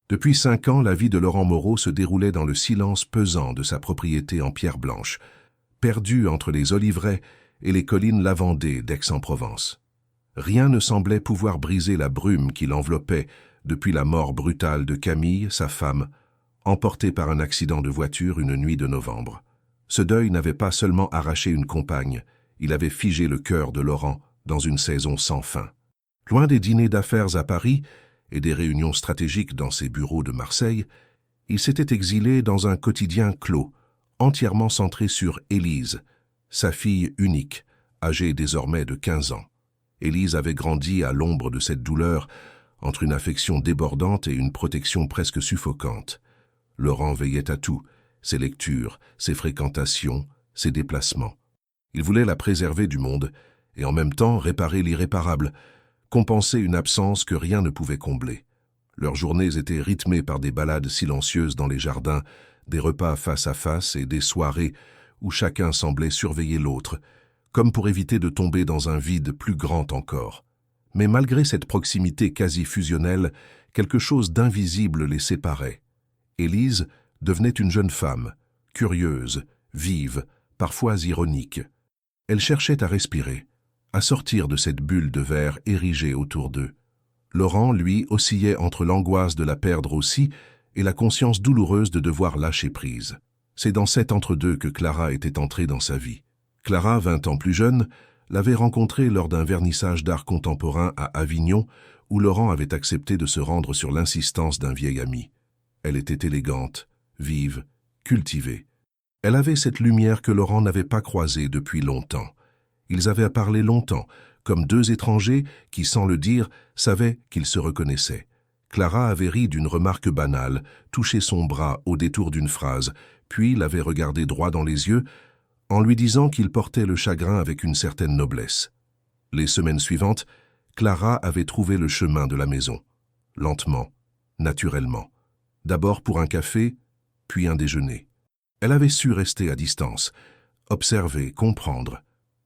Depuis 5 ans, la vie de Laurent Moreau se déroulait dans le silence pesant de sa propriété en pierre blanche, perdue entre les oliveraies et les collines lavandées d'Aix-en-Provence. Rien ne semblait pouvoir briser la brume qui l'enveloppait depuis la mort brutale de Camille, sa femme, emportée par un accident de voiture une nuit de novembre. Ce deuil n'avait pas seulement arraché une compagne, il avait figé le cœur de Laurent dans une saison sans fin. Loin des dîners d'affaires à Paris et des réunions stratégiques dans ses bureaux de Marseille, il s'était exilé dans un quotidien clos, entièrement centré sur Élise, sa fille unique, âgée désormais de 15 ans. Élise avait grandi à l'ombre de cette douleur, entre une affection débordante et une protection presque suffocante. Laurent veillait à tout, ses lectures, ses fréquentations, ses déplacements. Il voulait la préserver du monde et en même temps réparer l'irréparable, compenser une absence que rien ne pouvait combler. Leurs journées étaient rythmées par des balades silencieuses dans les jardins, des repas face à face et des soirées où chacun semblait surveiller l'autre, comme pour éviter de tomber dans un vide plus grand encore. Mais malgré cette proximité quasi fusionnelle, quelque chose d'invisible les séparait. Élise devenait une jeune femme, curieuse, vive, parfois ironique. Elle cherchait à respirer, à sortir de cette bulle de verre érigée autour d'eux. Laurent, lui, oscillait entre l'angoisse de la perdre aussi et la conscience douloureuse de devoir lâcher prise. C'est dans cet entre-deux que Clara était entrée dans sa vie. Clara, 20 ans plus jeune, l'avait rencontrée lors d'un vernissage d'art contemporain à Avignon où Laurent avait accepté de se rendre sur l'insistance d'un vieil ami. Elle était élégante, vive, cultivée. Elle avait cette lumière que Laurent n'avait pas croisée depuis longtemps. Ils avaient parlé longtemps, comme deux étrangers qui, sans le dire, savaient qu'ils se reconnaissaient. Clara avait ri d'une remarque banale, touché son bras au détour d'une phrase, puis l'avait regardé droit dans les yeux, en lui disant qu'il portait le chagrin avec une certaine noblesse. Les semaines suivantes, Clara avait trouvé le chemin de la maison, lentement, naturellement. D'abord pour un café, puis un déjeuner. Elle avait su rester à distance, observer, comprendre.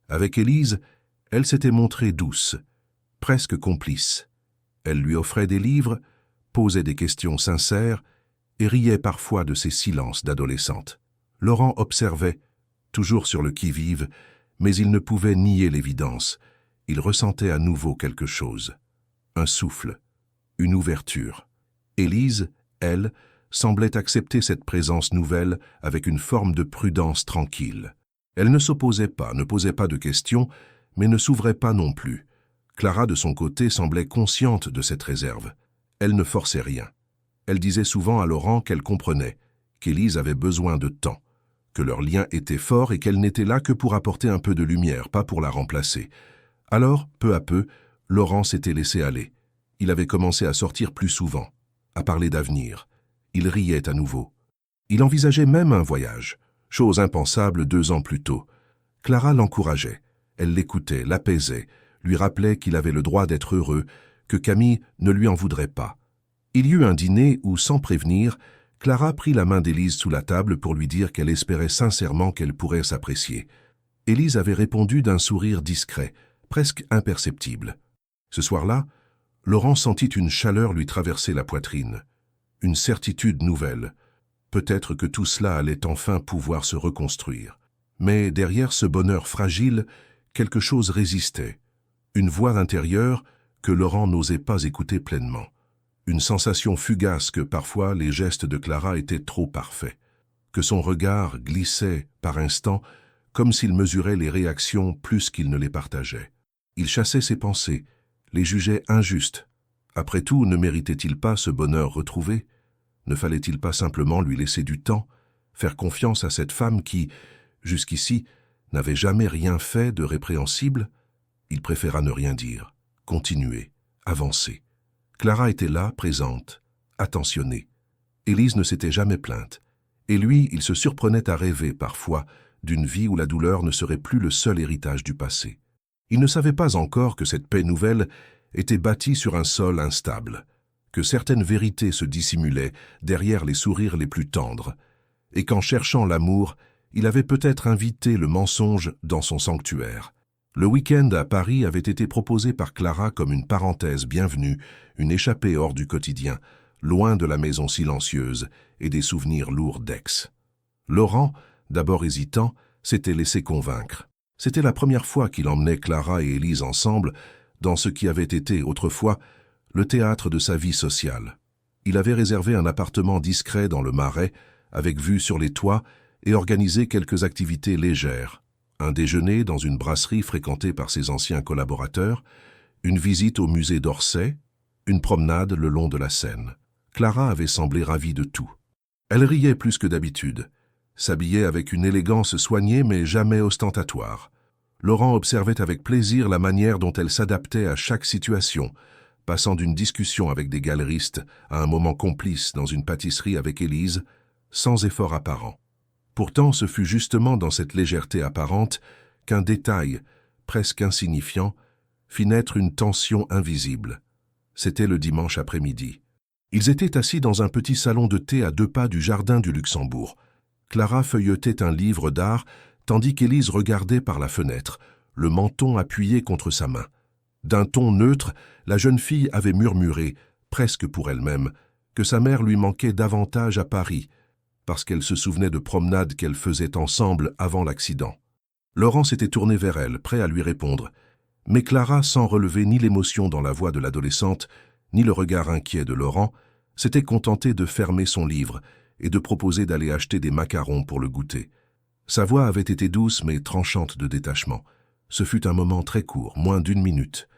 Avec Élise, elle s'était montrée douce, presque complice. Elle lui offrait des livres, posait des questions sincères et riait parfois de ses silences d'adolescente. Laurent observait, toujours sur le qui-vive, mais il ne pouvait nier l'évidence. Il ressentait à nouveau quelque chose. Un souffle, une ouverture. Élise, elle, semblait accepter cette présence nouvelle avec une forme de prudence tranquille. Elle ne s'opposait pas, ne posait pas de questions, mais ne s'ouvrait pas non plus. Clara, de son côté, semblait consciente de cette réserve. Elle ne forçait rien. Elle disait souvent à Laurent qu'elle comprenait, qu'Élise avait besoin de temps, que leur lien était fort et qu'elle n'était là que pour apporter un peu de lumière, pas pour la remplacer. Alors, peu à peu, Laurent s'était laissé aller. Il avait commencé à sortir plus souvent, à parler d'avenir. Il riait à nouveau. Il envisageait même un voyage, chose impensable 2 ans plus tôt. Clara l'encourageait. Elle l'écoutait, l'apaisait, lui rappelait qu'il avait le droit d'être heureux, que Camille ne lui en voudrait pas. Il y eut un dîner où, sans prévenir, Clara prit la main d'Élise sous la table pour lui dire qu'elle espérait sincèrement qu'elle pourrait s'apprécier. Élise avait répondu d'un sourire discret, presque imperceptible. Ce soir-là, Laurent sentit une chaleur lui traverser la poitrine, une certitude nouvelle. Peut-être que tout cela allait enfin pouvoir se reconstruire. Mais derrière ce bonheur fragile, quelque chose résistait, une voix intérieure que Laurent n'osait pas écouter pleinement. Une sensation fugace que parfois les gestes de Clara étaient trop parfaits, que son regard glissait par instants comme s'il mesurait les réactions plus qu'il ne les partageait. Il chassait ses pensées, les jugeait injustes. Après tout, ne méritait-il pas ce bonheur retrouvé? Ne fallait-il pas simplement lui laisser du temps, faire confiance à cette femme qui, jusqu'ici, n'avait jamais rien fait de répréhensible? Il préféra ne rien dire, continuer, avancer. Clara était là, présente, attentionnée. Élise ne s'était jamais plainte. Et lui, il se surprenait à rêver, parfois, d'une vie où la douleur ne serait plus le seul héritage du passé. Il ne savait pas encore que cette paix nouvelle était bâtie sur un sol instable, que certaines vérités se dissimulaient derrière les sourires les plus tendres, et qu'en cherchant l'amour, il avait peut-être invité le mensonge dans son sanctuaire. Le week-end à Paris avait été proposé par Clara comme une parenthèse bienvenue, une échappée hors du quotidien, loin de la maison silencieuse et des souvenirs lourds d'Aix. Laurent, d'abord hésitant, s'était laissé convaincre. C'était la première fois qu'il emmenait Clara et Élise ensemble dans ce qui avait été autrefois le théâtre de sa vie sociale. Il avait réservé un appartement discret dans le Marais, avec vue sur les toits, et organisé quelques activités légères. Un déjeuner dans une brasserie fréquentée par ses anciens collaborateurs, une visite au musée d'Orsay, une promenade le long de la Seine. Clara avait semblé ravie de tout. Elle riait plus que d'habitude, s'habillait avec une élégance soignée mais jamais ostentatoire. Laurent observait avec plaisir la manière dont elle s'adaptait à chaque situation, passant d'une discussion avec des galeristes à un moment complice dans une pâtisserie avec Élise, sans effort apparent. Pourtant, ce fut justement dans cette légèreté apparente qu'un détail, presque insignifiant, fit naître une tension invisible. C'était le dimanche après-midi. Ils étaient assis dans un petit salon de thé à 2 pas du jardin du Luxembourg. Clara feuilletait un livre d'art, tandis qu'Élise regardait par la fenêtre, le menton appuyé contre sa main. D'un ton neutre, la jeune fille avait murmuré, presque pour elle-même, que sa mère lui manquait davantage à Paris, parce qu'elle se souvenait de promenades qu'elles faisaient ensemble avant l'accident. Laurent s'était tourné vers elle, prêt à lui répondre. Mais Clara, sans relever ni l'émotion dans la voix de l'adolescente, ni le regard inquiet de Laurent, s'était contentée de fermer son livre et de proposer d'aller acheter des macarons pour le goûter. Sa voix avait été douce mais tranchante de détachement. Ce fut un moment très court, moins d'1 minute.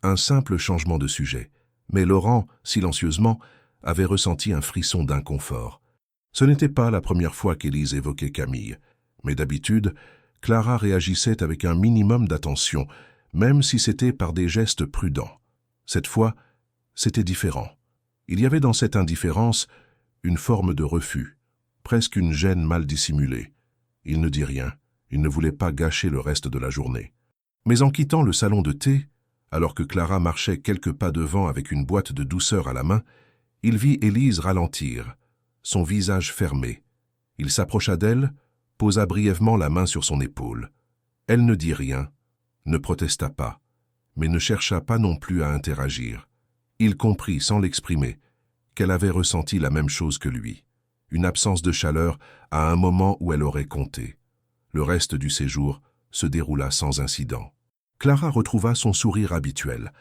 Un simple changement de sujet. Mais Laurent, silencieusement, avait ressenti un frisson d'inconfort. Ce n'était pas la première fois qu'Élise évoquait Camille, mais d'habitude, Clara réagissait avec un minimum d'attention, même si c'était par des gestes prudents. Cette fois, c'était différent. Il y avait dans cette indifférence une forme de refus, presque une gêne mal dissimulée. Il ne dit rien, il ne voulait pas gâcher le reste de la journée. Mais en quittant le salon de thé, alors que Clara marchait quelques pas devant avec une boîte de douceur à la main, il vit Élise ralentir, son visage fermé. Il s'approcha d'elle, posa brièvement la main sur son épaule. Elle ne dit rien, ne protesta pas, mais ne chercha pas non plus à interagir. Il comprit, sans l'exprimer, qu'elle avait ressenti la même chose que lui, une absence de chaleur à un moment où elle aurait compté. Le reste du séjour se déroula sans incident. Clara retrouva son sourire habituel,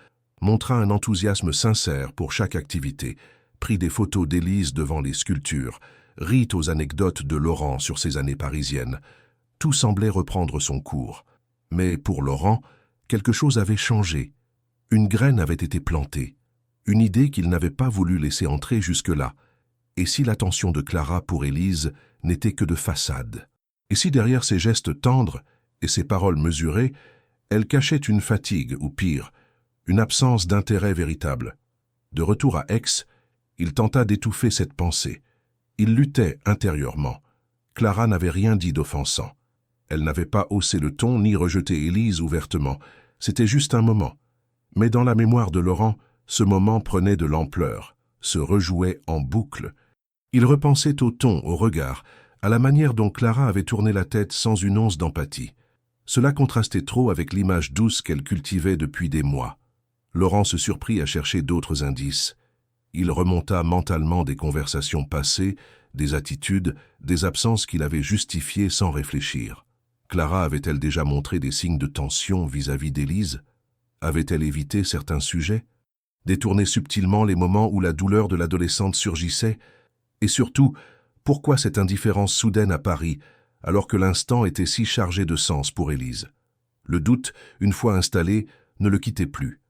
montra un enthousiasme sincère pour chaque activité, prit des photos d'Élise devant les sculptures, rit aux anecdotes de Laurent sur ses années parisiennes. Tout semblait reprendre son cours. Mais pour Laurent, quelque chose avait changé. Une graine avait été plantée, une idée qu'il n'avait pas voulu laisser entrer jusque-là. Et si l'attention de Clara pour Élise n'était que de façade? Et si derrière ses gestes tendres et ses paroles mesurées, elle cachait une fatigue, ou pire, une absence d'intérêt véritable? De retour à Aix, il tenta d'étouffer cette pensée. Il luttait intérieurement. Clara n'avait rien dit d'offensant. Elle n'avait pas haussé le ton ni rejeté Élise ouvertement. C'était juste un moment. Mais dans la mémoire de Laurent, ce moment prenait de l'ampleur, se rejouait en boucle. Il repensait au ton, au regard, à la manière dont Clara avait tourné la tête sans une once d'empathie. Cela contrastait trop avec l'image douce qu'elle cultivait depuis des mois. Laurent se surprit à chercher d'autres indices. Il remonta mentalement des conversations passées, des attitudes, des absences qu'il avait justifiées sans réfléchir. Clara avait-elle déjà montré des signes de tension vis-à-vis d'Élise? Avait-elle évité certains sujets? Détourné subtilement les moments où la douleur de l'adolescente surgissait? Et surtout, pourquoi cette indifférence soudaine à Paris, alors que l'instant était si chargé de sens pour Élise? Le doute, une fois installé, ne le quittait plus.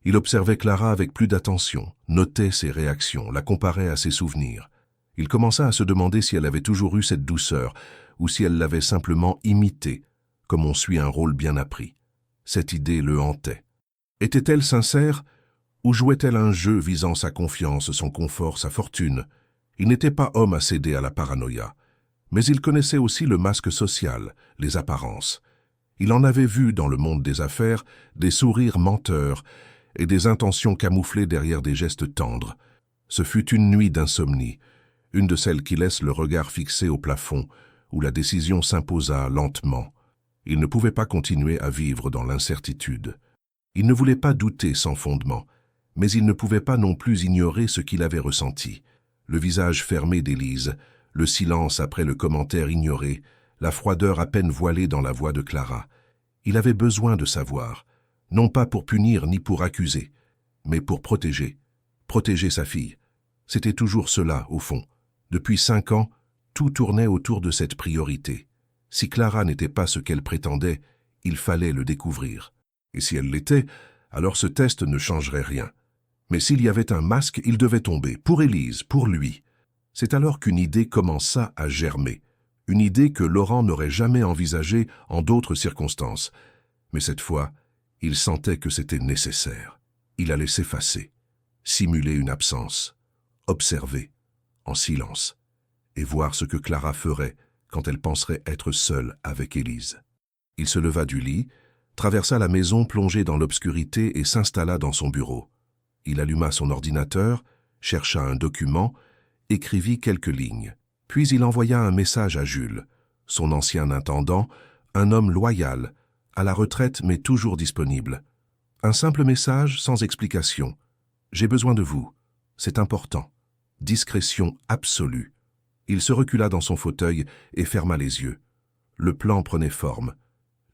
Il observait Clara avec plus d'attention, notait ses réactions, la comparait à ses souvenirs. Il commença à se demander si elle avait toujours eu cette douceur, ou si elle l'avait simplement imitée, comme on suit un rôle bien appris. Cette idée le hantait. Était-elle sincère, ou jouait-elle un jeu visant sa confiance, son confort, sa fortune? Il n'était pas homme à céder à la paranoïa, mais il connaissait aussi le masque social, les apparences. Il en avait vu dans le monde des affaires des sourires menteurs et des intentions camouflées derrière des gestes tendres. Ce fut une nuit d'insomnie, une de celles qui laissent le regard fixé au plafond, où la décision s'imposa lentement. Il ne pouvait pas continuer à vivre dans l'incertitude. Il ne voulait pas douter sans fondement, Mais il ne pouvait pas non plus ignorer ce qu'il avait ressenti. Le visage fermé d'Élise, le silence après le commentaire ignoré, la froideur à peine voilée dans la voix de Clara. Il avait besoin de savoir, non pas pour punir ni pour accuser, mais pour protéger. Protéger sa fille. C'était toujours cela, au fond. Depuis 5 ans, tout tournait autour de cette priorité. Si Clara n'était pas ce qu'elle prétendait, il fallait le découvrir. Et si elle l'était, alors ce test ne changerait rien. Mais s'il y avait un masque, il devait tomber, pour Élise, pour lui. C'est alors qu'une idée commença à germer. Une idée que Laurent n'aurait jamais envisagée en d'autres circonstances. Mais cette fois, il sentait que c'était nécessaire. Il allait s'effacer, simuler une absence, observer, en silence, et voir ce que Clara ferait quand elle penserait être seule avec Élise. Il se leva du lit, traversa la maison plongée dans l'obscurité et s'installa dans son bureau. Il alluma son ordinateur, chercha un document, écrivit quelques lignes. Puis il envoya un message à Jules, son ancien intendant, un homme loyal, à la retraite mais toujours disponible. Un simple message sans explication. « J'ai besoin de vous. C'est important. » Discrétion absolue. Il se recula dans son fauteuil et ferma les yeux. Le plan prenait forme.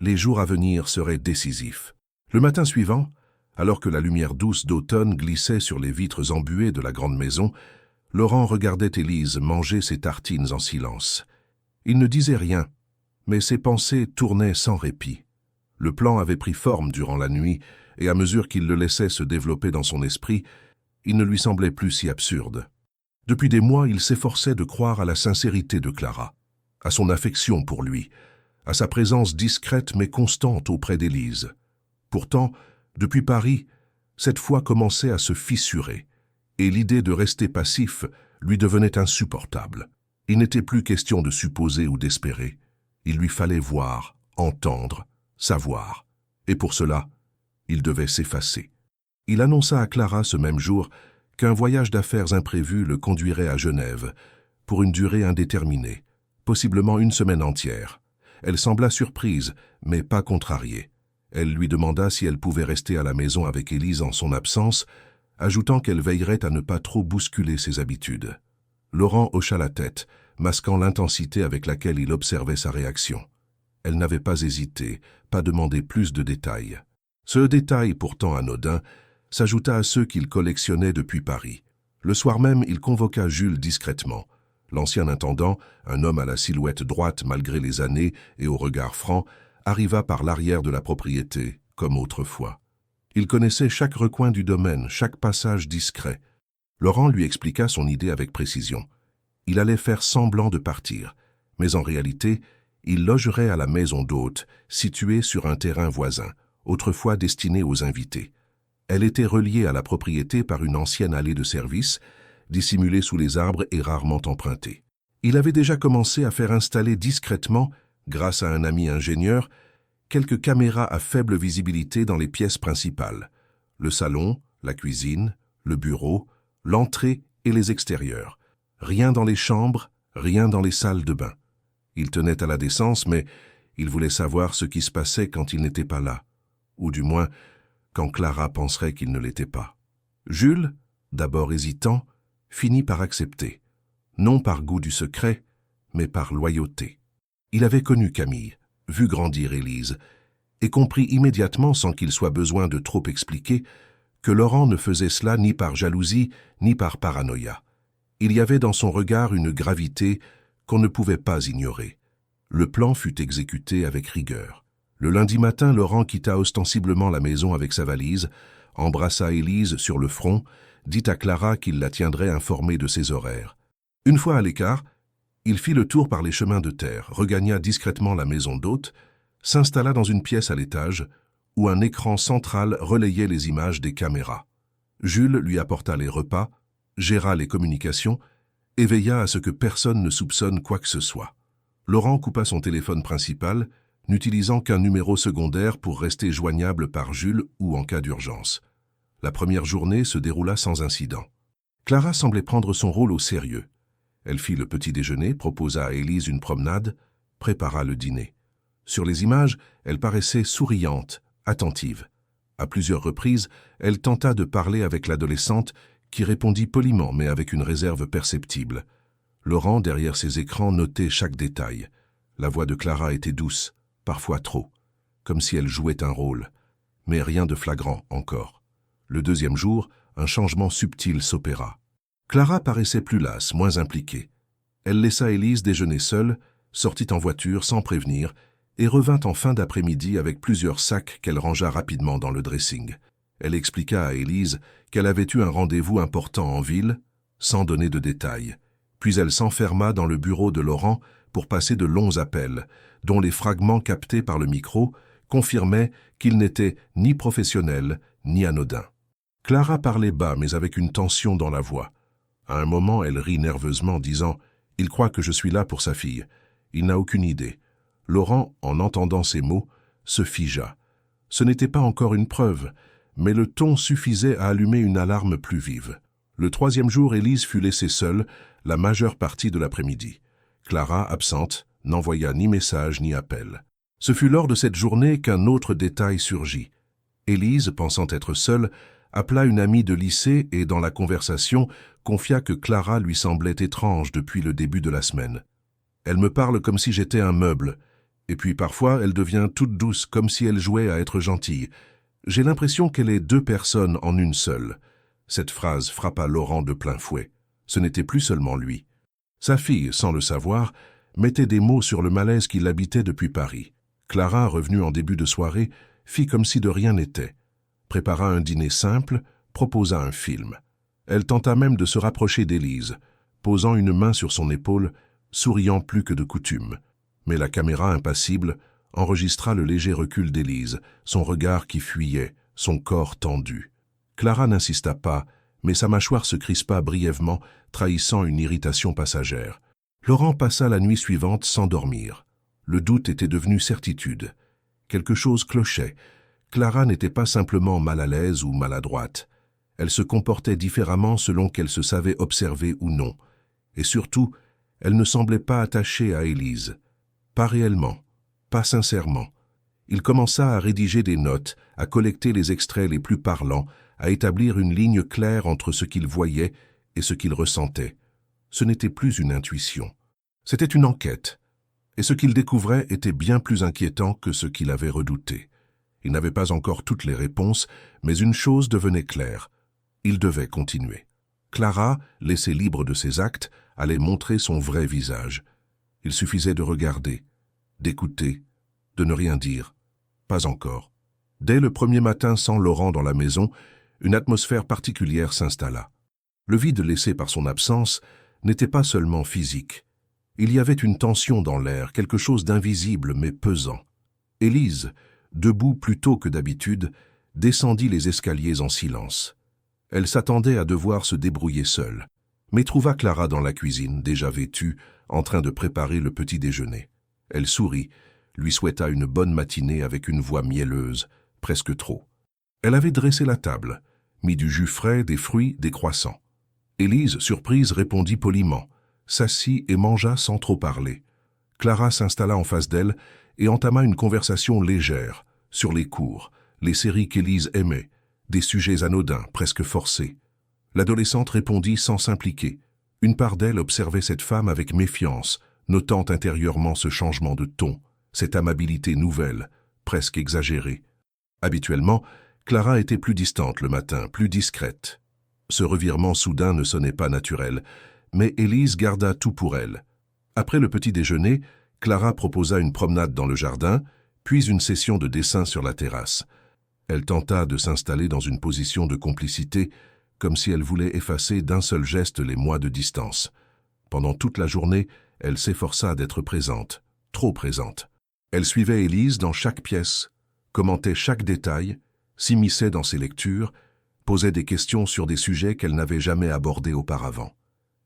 Les jours à venir seraient décisifs. Le matin suivant, alors que la lumière douce d'automne glissait sur les vitres embuées de la grande maison, Laurent regardait Élise manger ses tartines en silence. Il ne disait rien, mais ses pensées tournaient sans répit. Le plan avait pris forme durant la nuit, et à mesure qu'il le laissait se développer dans son esprit, il ne lui semblait plus si absurde. Depuis des mois, il s'efforçait de croire à la sincérité de Clara, à son affection pour lui, à sa présence discrète mais constante auprès d'Élise. Pourtant, depuis Paris, cette foi commençait à se fissurer, et l'idée de rester passif lui devenait insupportable. Il n'était plus question de supposer ou d'espérer. Il lui fallait voir, entendre, savoir. Et pour cela, il devait s'effacer. Il annonça à Clara ce même jour qu'un voyage d'affaires imprévu le conduirait à Genève, pour une durée indéterminée, possiblement une semaine entière. Elle sembla surprise, mais pas contrariée. Elle lui demanda si elle pouvait rester à la maison avec Élise en son absence, ajoutant qu'elle veillerait à ne pas trop bousculer ses habitudes. Laurent hocha la tête, masquant l'intensité avec laquelle il observait sa réaction. Elle n'avait pas hésité, pas demandé plus de détails. Ce détail, pourtant anodin, s'ajouta à ceux qu'il collectionnait depuis Paris. Le soir même, il convoqua Jules discrètement. L'ancien intendant, un homme à la silhouette droite malgré les années et au regard franc, arriva par l'arrière de la propriété, comme autrefois. Il connaissait chaque recoin du domaine, chaque passage discret. Laurent lui expliqua son idée avec précision. Il allait faire semblant de partir, mais en réalité, il logerait à la maison d'hôte, située sur un terrain voisin, autrefois destiné aux invités. Elle était reliée à la propriété par une ancienne allée de service, dissimulée sous les arbres et rarement empruntée. Il avait déjà commencé à faire installer discrètement, grâce à un ami ingénieur, quelques caméras à faible visibilité dans les pièces principales, le salon, la cuisine, le bureau, l'entrée et les extérieurs. Rien dans les chambres, rien dans les salles de bain. Il tenait à la décence, mais il voulait savoir ce qui se passait quand il n'était pas là, ou du moins quand Clara penserait qu'il ne l'était pas. Jules, d'abord hésitant, finit par accepter, non par goût du secret, mais par loyauté. Il avait connu Camille, vu grandir Élise, et compris immédiatement, sans qu'il soit besoin de trop expliquer, que Laurent ne faisait cela ni par jalousie, ni par paranoïa. Il y avait dans son regard une gravité qu'on ne pouvait pas ignorer. Le plan fut exécuté avec rigueur. Le lundi matin, Laurent quitta ostensiblement la maison avec sa valise, embrassa Élise sur le front, dit à Clara qu'il la tiendrait informée de ses horaires. Une fois à l'écart, il fit le tour par les chemins de terre, regagna discrètement la maison d'hôte, s'installa dans une pièce à l'étage, où un écran central relayait les images des caméras. Jules lui apporta les repas, géra les communications et veilla à ce que personne ne soupçonne quoi que ce soit. Laurent coupa son téléphone principal, n'utilisant qu'un numéro secondaire pour rester joignable par Jules ou en cas d'urgence. La première journée se déroula sans incident. Clara semblait prendre son rôle au sérieux. Elle fit le petit déjeuner, proposa à Élise une promenade, prépara le dîner. Sur les images, elle paraissait souriante, attentive. À plusieurs reprises, elle tenta de parler avec l'adolescente, qui répondit poliment mais avec une réserve perceptible. Laurent, derrière ses écrans, notait chaque détail. La voix de Clara était douce, parfois trop, comme si elle jouait un rôle. Mais rien de flagrant encore. Le deuxième jour, un changement subtil s'opéra. Clara paraissait plus lasse, moins impliquée. Elle laissa Élise déjeuner seule, sortit en voiture sans prévenir, et revint en fin d'après-midi avec plusieurs sacs qu'elle rangea rapidement dans le dressing. Elle expliqua à Élise qu'elle avait eu un rendez-vous important en ville, sans donner de détails. Puis elle s'enferma dans le bureau de Laurent pour passer de longs appels, dont les fragments captés par le micro confirmaient qu'ils n'étaient ni professionnels ni anodins. Clara parlait bas, mais avec une tension dans la voix. À un moment, elle rit nerveusement, disant « Il croit que je suis là pour sa fille. Il n'a aucune idée. » Laurent, en entendant ces mots, se figea. Ce n'était pas encore une preuve, mais le ton suffisait à allumer une alarme plus vive. Le troisième jour, Élise fut laissée seule la majeure partie de l'après-midi. Clara, absente, n'envoya ni message ni appel. Ce fut lors de cette journée qu'un autre détail surgit. Élise, pensant être seule, appela une amie de lycée et, dans la conversation, confia que Clara lui semblait étrange depuis le début de la semaine. « Elle me parle comme si j'étais un meuble. Et puis parfois, elle devient toute douce, comme si elle jouait à être gentille. J'ai l'impression qu'elle est deux personnes en une seule. » Cette phrase frappa Laurent de plein fouet. Ce n'était plus seulement lui. Sa fille, sans le savoir, mettait des mots sur le malaise qui l'habitait depuis Paris. Clara, revenue en début de soirée, fit comme si de rien n'était. Prépara un dîner simple, proposa un film. Elle tenta même de se rapprocher d'Élise, posant une main sur son épaule, souriant plus que de coutume. Mais la caméra, impassible, enregistra le léger recul d'Élise, son regard qui fuyait, son corps tendu. Clara n'insista pas, mais sa mâchoire se crispa brièvement, trahissant une irritation passagère. Laurent passa la nuit suivante sans dormir. Le doute était devenu certitude. Quelque chose clochait. Clara n'était pas simplement mal à l'aise ou maladroite. Elle se comportait différemment selon qu'elle se savait observée ou non. Et surtout, elle ne semblait pas attachée à Élise. Pas réellement, pas sincèrement. Il commença à rédiger des notes, à collecter les extraits les plus parlants, à établir une ligne claire entre ce qu'il voyait et ce qu'il ressentait. Ce n'était plus une intuition. C'était une enquête. Et ce qu'il découvrait était bien plus inquiétant que ce qu'il avait redouté. Il n'avait pas encore toutes les réponses, mais une chose devenait claire. Il devait continuer. Clara, laissée libre de ses actes, allait montrer son vrai visage. Il suffisait de regarder, d'écouter, de ne rien dire. Pas encore. Dès le premier matin sans Laurent dans la maison, une atmosphère particulière s'installa. Le vide laissé par son absence n'était pas seulement physique. Il y avait une tension dans l'air, quelque chose d'invisible mais pesant. Élise, debout plus tôt que d'habitude, descendit les escaliers en silence. Elle s'attendait à devoir se débrouiller seule, mais trouva Clara dans la cuisine, déjà vêtue, en train de préparer le petit déjeuner. Elle sourit, lui souhaita une bonne matinée avec une voix mielleuse, presque trop. Elle avait dressé la table, mis du jus frais, des fruits, des croissants. Élise, surprise, répondit poliment, s'assit et mangea sans trop parler. Clara s'installa en face d'elle et entama une conversation légère, sur les cours, les séries qu'Élise aimait, des sujets anodins, presque forcés. L'adolescente répondit sans s'impliquer. Une part d'elle observait cette femme avec méfiance, notant intérieurement ce changement de ton, cette amabilité nouvelle, presque exagérée. Habituellement, Clara était plus distante le matin, plus discrète. Ce revirement soudain ne sonnait pas naturel, mais Élise garda tout pour elle. Après le petit déjeuner, Clara proposa une promenade dans le jardin, puis une session de dessin sur la terrasse. Elle tenta de s'installer dans une position de complicité, comme si elle voulait effacer d'un seul geste les mois de distance. Pendant toute la journée, elle s'efforça d'être présente, trop présente. Elle suivait Élise dans chaque pièce, commentait chaque détail, s'immisçait dans ses lectures, posait des questions sur des sujets qu'elle n'avait jamais abordés auparavant.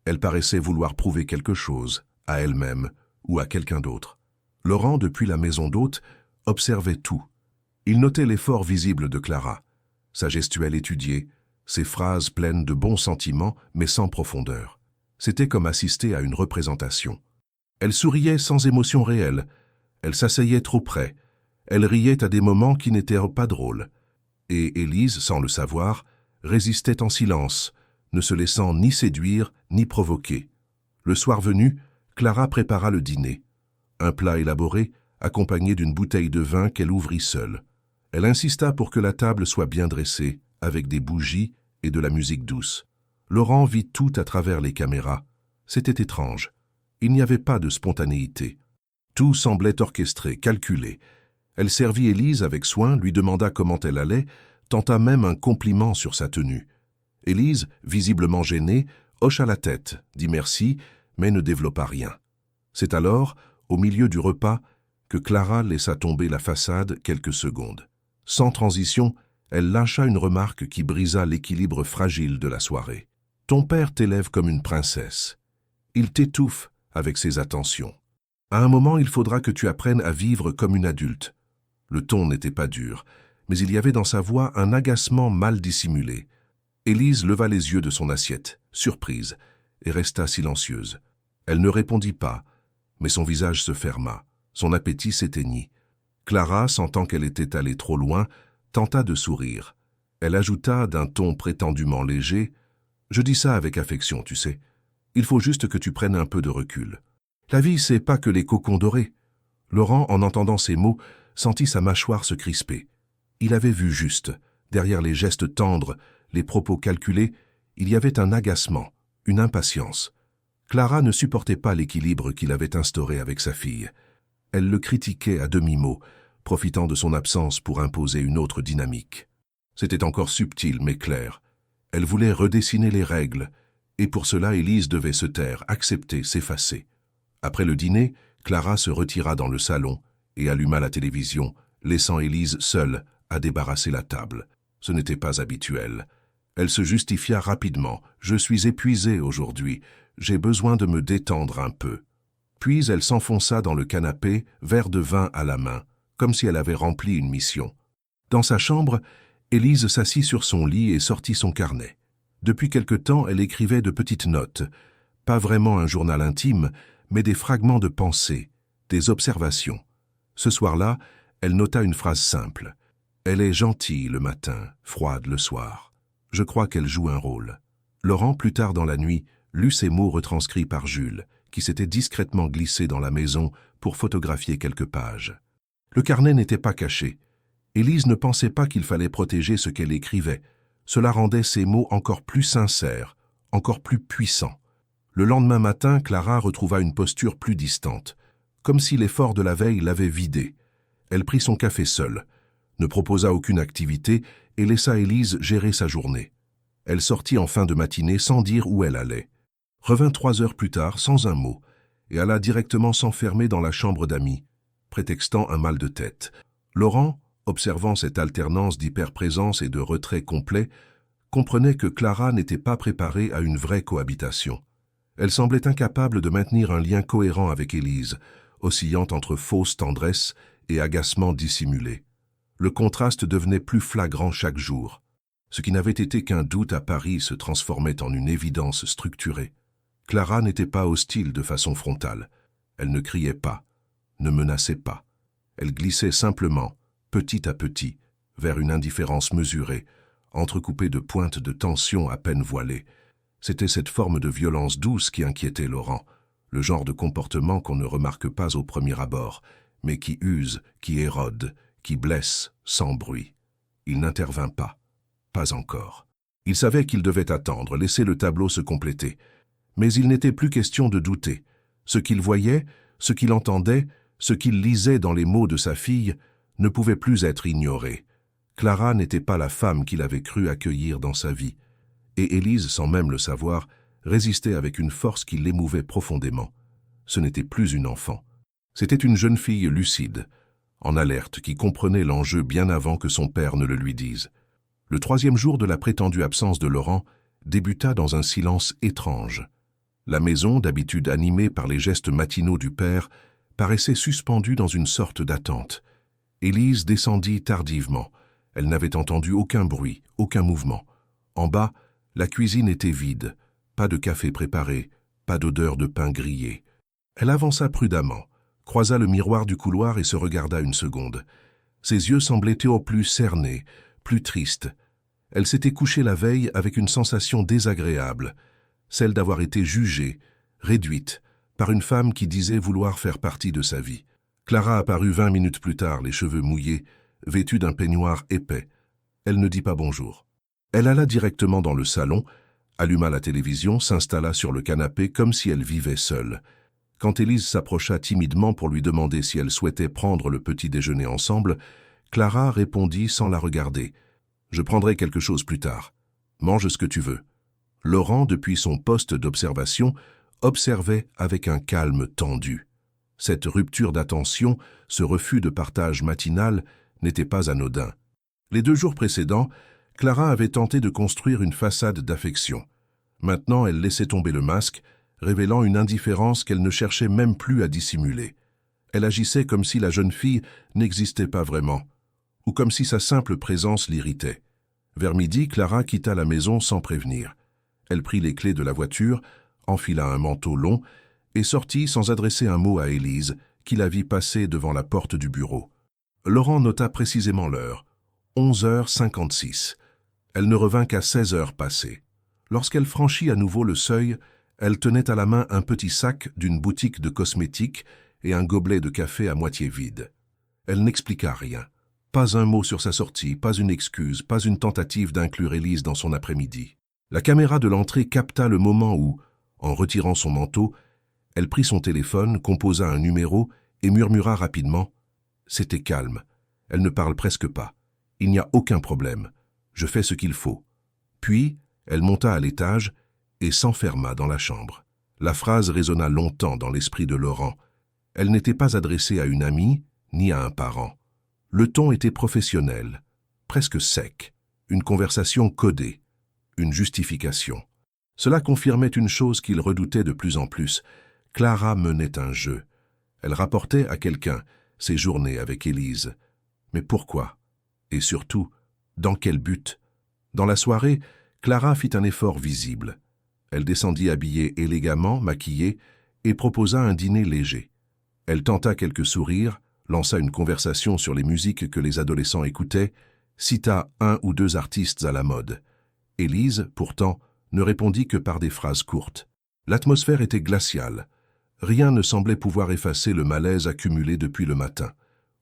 Elle paraissait vouloir prouver quelque chose, à elle-même ou à quelqu'un d'autre. Laurent, depuis la maison d'hôte, observait tout. Il notait l'effort visible de Clara, sa gestuelle étudiée, ses phrases pleines de bons sentiments mais sans profondeur. C'était comme assister à une représentation. Elle souriait sans émotion réelle, elle s'asseyait trop près, elle riait à des moments qui n'étaient pas drôles. Et Élise, sans le savoir, résistait en silence, ne se laissant ni séduire ni provoquer. Le soir venu, Clara prépara le dîner. Un plat élaboré, accompagné d'une bouteille de vin qu'elle ouvrit seule. Elle insista pour que la table soit bien dressée, avec des bougies et de la musique douce. Laurent vit tout à travers les caméras. C'était étrange. Il n'y avait pas de spontanéité. Tout semblait orchestré, calculé. Elle servit Élise avec soin, lui demanda comment elle allait, tenta même un compliment sur sa tenue. Élise, visiblement gênée, hocha la tête, dit merci, mais ne développa rien. C'est alors, au milieu du repas, que Clara laissa tomber la façade quelques secondes. Sans transition, elle lâcha une remarque qui brisa l'équilibre fragile de la soirée. « Ton père t'élève comme une princesse. Il t'étouffe avec ses attentions. À un moment, il faudra que tu apprennes à vivre comme une adulte. » Le ton n'était pas dur, mais il y avait dans sa voix un agacement mal dissimulé. Élise leva les yeux de son assiette, surprise, et resta silencieuse. Elle ne répondit pas, mais son visage se ferma, son appétit s'éteignit. Clara, sentant qu'elle était allée trop loin, tenta de sourire. Elle ajouta d'un ton prétendument léger « Je dis ça avec affection, tu sais. Il faut juste que tu prennes un peu de recul. La vie, c'est pas que les cocons dorés. » Laurent, en entendant ces mots, sentit sa mâchoire se crisper. Il avait vu juste. Derrière les gestes tendres, les propos calculés, il y avait un agacement, une impatience. Clara ne supportait pas l'équilibre qu'il avait instauré avec sa fille. Elle le critiquait à demi-mot, profitant de son absence pour imposer une autre dynamique. C'était encore subtil mais clair. Elle voulait redessiner les règles, et pour cela Élise devait se taire, accepter, s'effacer. Après le dîner, Clara se retira dans le salon et alluma la télévision, laissant Élise seule à débarrasser la table. Ce n'était pas habituel. Elle se justifia rapidement. « Je suis épuisée aujourd'hui. J'ai besoin de me détendre un peu. » Puis elle s'enfonça dans le canapé, verre de vin à la main, comme si elle avait rempli une mission. Dans sa chambre, Élise s'assit sur son lit et sortit son carnet. Depuis quelque temps, elle écrivait de petites notes. Pas vraiment un journal intime, mais des fragments de pensée, des observations. Ce soir-là, elle nota une phrase simple. « Elle est gentille le matin, froide le soir. Je crois qu'elle joue un rôle. » Laurent, plus tard dans la nuit, lut ces mots retranscrits par Jules, qui s'était discrètement glissé dans la maison pour photographier quelques pages. Le carnet n'était pas caché. Élise ne pensait pas qu'il fallait protéger ce qu'elle écrivait. Cela rendait ces mots encore plus sincères, encore plus puissants. Le lendemain matin, Clara retrouva une posture plus distante, comme si l'effort de la veille l'avait vidée. Elle prit son café seule, ne proposa aucune activité et laissa Élise gérer sa journée. Elle sortit en fin de matinée sans dire où elle allait. Revint 3 heures plus tard sans un mot et alla directement s'enfermer dans la chambre d'amis, prétextant un mal de tête. Laurent, observant cette alternance d'hyperprésence et de retrait complet, comprenait que Clara n'était pas préparée à une vraie cohabitation. Elle semblait incapable de maintenir un lien cohérent avec Élise, oscillant entre fausse tendresse et agacement dissimulé. Le contraste devenait plus flagrant chaque jour. Ce qui n'avait été qu'un doute à Paris se transformait en une évidence structurée. Clara n'était pas hostile de façon frontale. Elle ne criait pas, ne menaçait pas. Elle glissait simplement, petit à petit, vers une indifférence mesurée, entrecoupée de pointes de tension à peine voilées. C'était cette forme de violence douce qui inquiétait Laurent, le genre de comportement qu'on ne remarque pas au premier abord, mais qui use, qui érode, qui blesse sans bruit. Il n'intervint pas. Pas encore. Il savait qu'il devait attendre, laisser le tableau se compléter. Mais il n'était plus question de douter. Ce qu'il voyait, ce qu'il entendait, ce qu'il lisait dans les mots de sa fille, ne pouvait plus être ignoré. Clara n'était pas la femme qu'il avait cru accueillir dans sa vie. Et Élise, sans même le savoir, résistait avec une force qui l'émouvait profondément. Ce n'était plus une enfant. C'était une jeune fille lucide, en alerte, qui comprenait l'enjeu bien avant que son père ne le lui dise. Le 3e jour de la prétendue absence de Laurent débuta dans un silence étrange. La maison, d'habitude animée par les gestes matinaux du père, paraissait suspendue dans une sorte d'attente. Élise descendit tardivement. Elle n'avait entendu aucun bruit, aucun mouvement. En bas, la cuisine était vide. Pas de café préparé, pas d'odeur de pain grillé. Elle avança prudemment, croisa le miroir du couloir et se regarda une seconde. Ses yeux semblaient au plus cernés, plus triste. Elle s'était couchée la veille avec une sensation désagréable, celle d'avoir été jugée, réduite, par une femme qui disait vouloir faire partie de sa vie. Clara apparut 20 minutes plus tard, les cheveux mouillés, vêtue d'un peignoir épais. Elle ne dit pas bonjour. Elle alla directement dans le salon, alluma la télévision, s'installa sur le canapé comme si elle vivait seule. Quand Élise s'approcha timidement pour lui demander si elle souhaitait prendre le petit déjeuner ensemble, Clara répondit sans la regarder. « Je prendrai quelque chose plus tard. Mange ce que tu veux. » Laurent, depuis son poste d'observation, observait avec un calme tendu. Cette rupture d'attention, ce refus de partage matinal, n'était pas anodin. Les 2 jours précédents, Clara avait tenté de construire une façade d'affection. Maintenant, elle laissait tomber le masque, révélant une indifférence qu'elle ne cherchait même plus à dissimuler. Elle agissait comme si la jeune fille n'existait pas vraiment, ou comme si sa simple présence l'irritait. Vers midi, Clara quitta la maison sans prévenir. Elle prit les clés de la voiture, enfila un manteau long et sortit sans adresser un mot à Élise, qui la vit passer devant la porte du bureau. Laurent nota précisément l'heure, 11h56. Elle ne revint qu'à 16h passées. Lorsqu'elle franchit à nouveau le seuil, elle tenait à la main un petit sac d'une boutique de cosmétiques et un gobelet de café à moitié vide. Elle n'expliqua rien. Pas un mot sur sa sortie, pas une excuse, pas une tentative d'inclure Élise dans son après-midi. La caméra de l'entrée capta le moment où, en retirant son manteau, elle prit son téléphone, composa un numéro et murmura rapidement « C'était calme. Elle ne parle presque pas. Il n'y a aucun problème. Je fais ce qu'il faut. » Puis, elle monta à l'étage et s'enferma dans la chambre. La phrase résonna longtemps dans l'esprit de Laurent. Elle n'était pas adressée à une amie ni à un parent. Le ton était professionnel, presque sec, une conversation codée, une justification. Cela confirmait une chose qu'il redoutait de plus en plus. Clara menait un jeu. Elle rapportait à quelqu'un ses journées avec Élise. Mais pourquoi? Et surtout, dans quel but? Dans la soirée, Clara fit un effort visible. Elle descendit habillée élégamment, maquillée, et proposa un dîner léger. Elle tenta quelques sourires, lança une conversation sur les musiques que les adolescents écoutaient, cita 1 ou 2 artistes à la mode. Élise, pourtant, ne répondit que par des phrases courtes. L'atmosphère était glaciale. Rien ne semblait pouvoir effacer le malaise accumulé depuis le matin.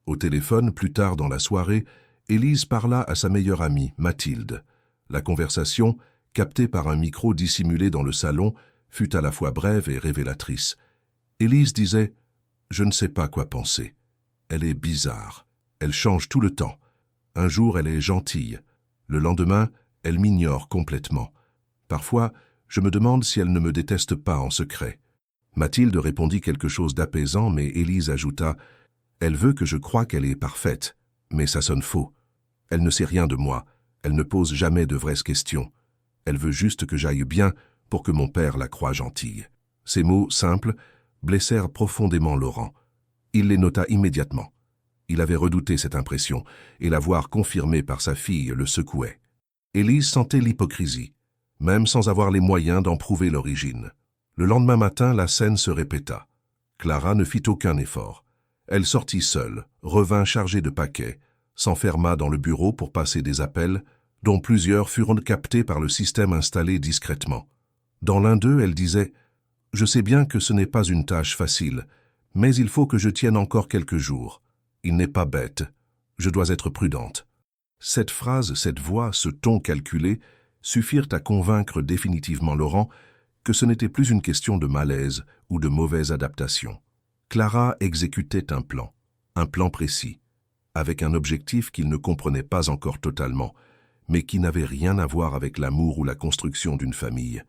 Au téléphone, plus tard dans la soirée, Élise parla à sa meilleure amie, Mathilde. La conversation, captée par un micro dissimulé dans le salon, fut à la fois brève et révélatrice. Élise disait « Je ne sais pas quoi penser. Elle est bizarre. Elle change tout le temps. Un jour, elle est gentille. Le lendemain, elle m'ignore complètement. Parfois, je me demande si elle ne me déteste pas en secret. » Mathilde répondit quelque chose d'apaisant, mais Élise ajouta « Elle veut que je croie qu'elle est parfaite, mais ça sonne faux. Elle ne sait rien de moi. Elle ne pose jamais de vraies questions. Elle veut juste que j'aille bien pour que mon père la croie gentille. » Ces mots simples blessèrent profondément Laurent. Il les nota immédiatement. Il avait redouté cette impression, et la voir confirmée par sa fille le secouait. Élise sentait l'hypocrisie, même sans avoir les moyens d'en prouver l'origine. Le lendemain matin, la scène se répéta. Clara ne fit aucun effort. Elle sortit seule, revint chargée de paquets, s'enferma dans le bureau pour passer des appels, dont plusieurs furent captés par le système installé discrètement. Dans l'un d'eux, elle disait « Je sais bien que ce n'est pas une tâche facile, mais il faut que je tienne encore quelques jours. Il n'est pas bête. Je dois être prudente. » Cette phrase, cette voix, ce ton calculé suffirent à convaincre définitivement Laurent que ce n'était plus une question de malaise ou de mauvaise adaptation. Clara exécutait un plan précis, avec un objectif qu'il ne comprenait pas encore totalement, mais qui n'avait rien à voir avec l'amour ou la construction d'une famille.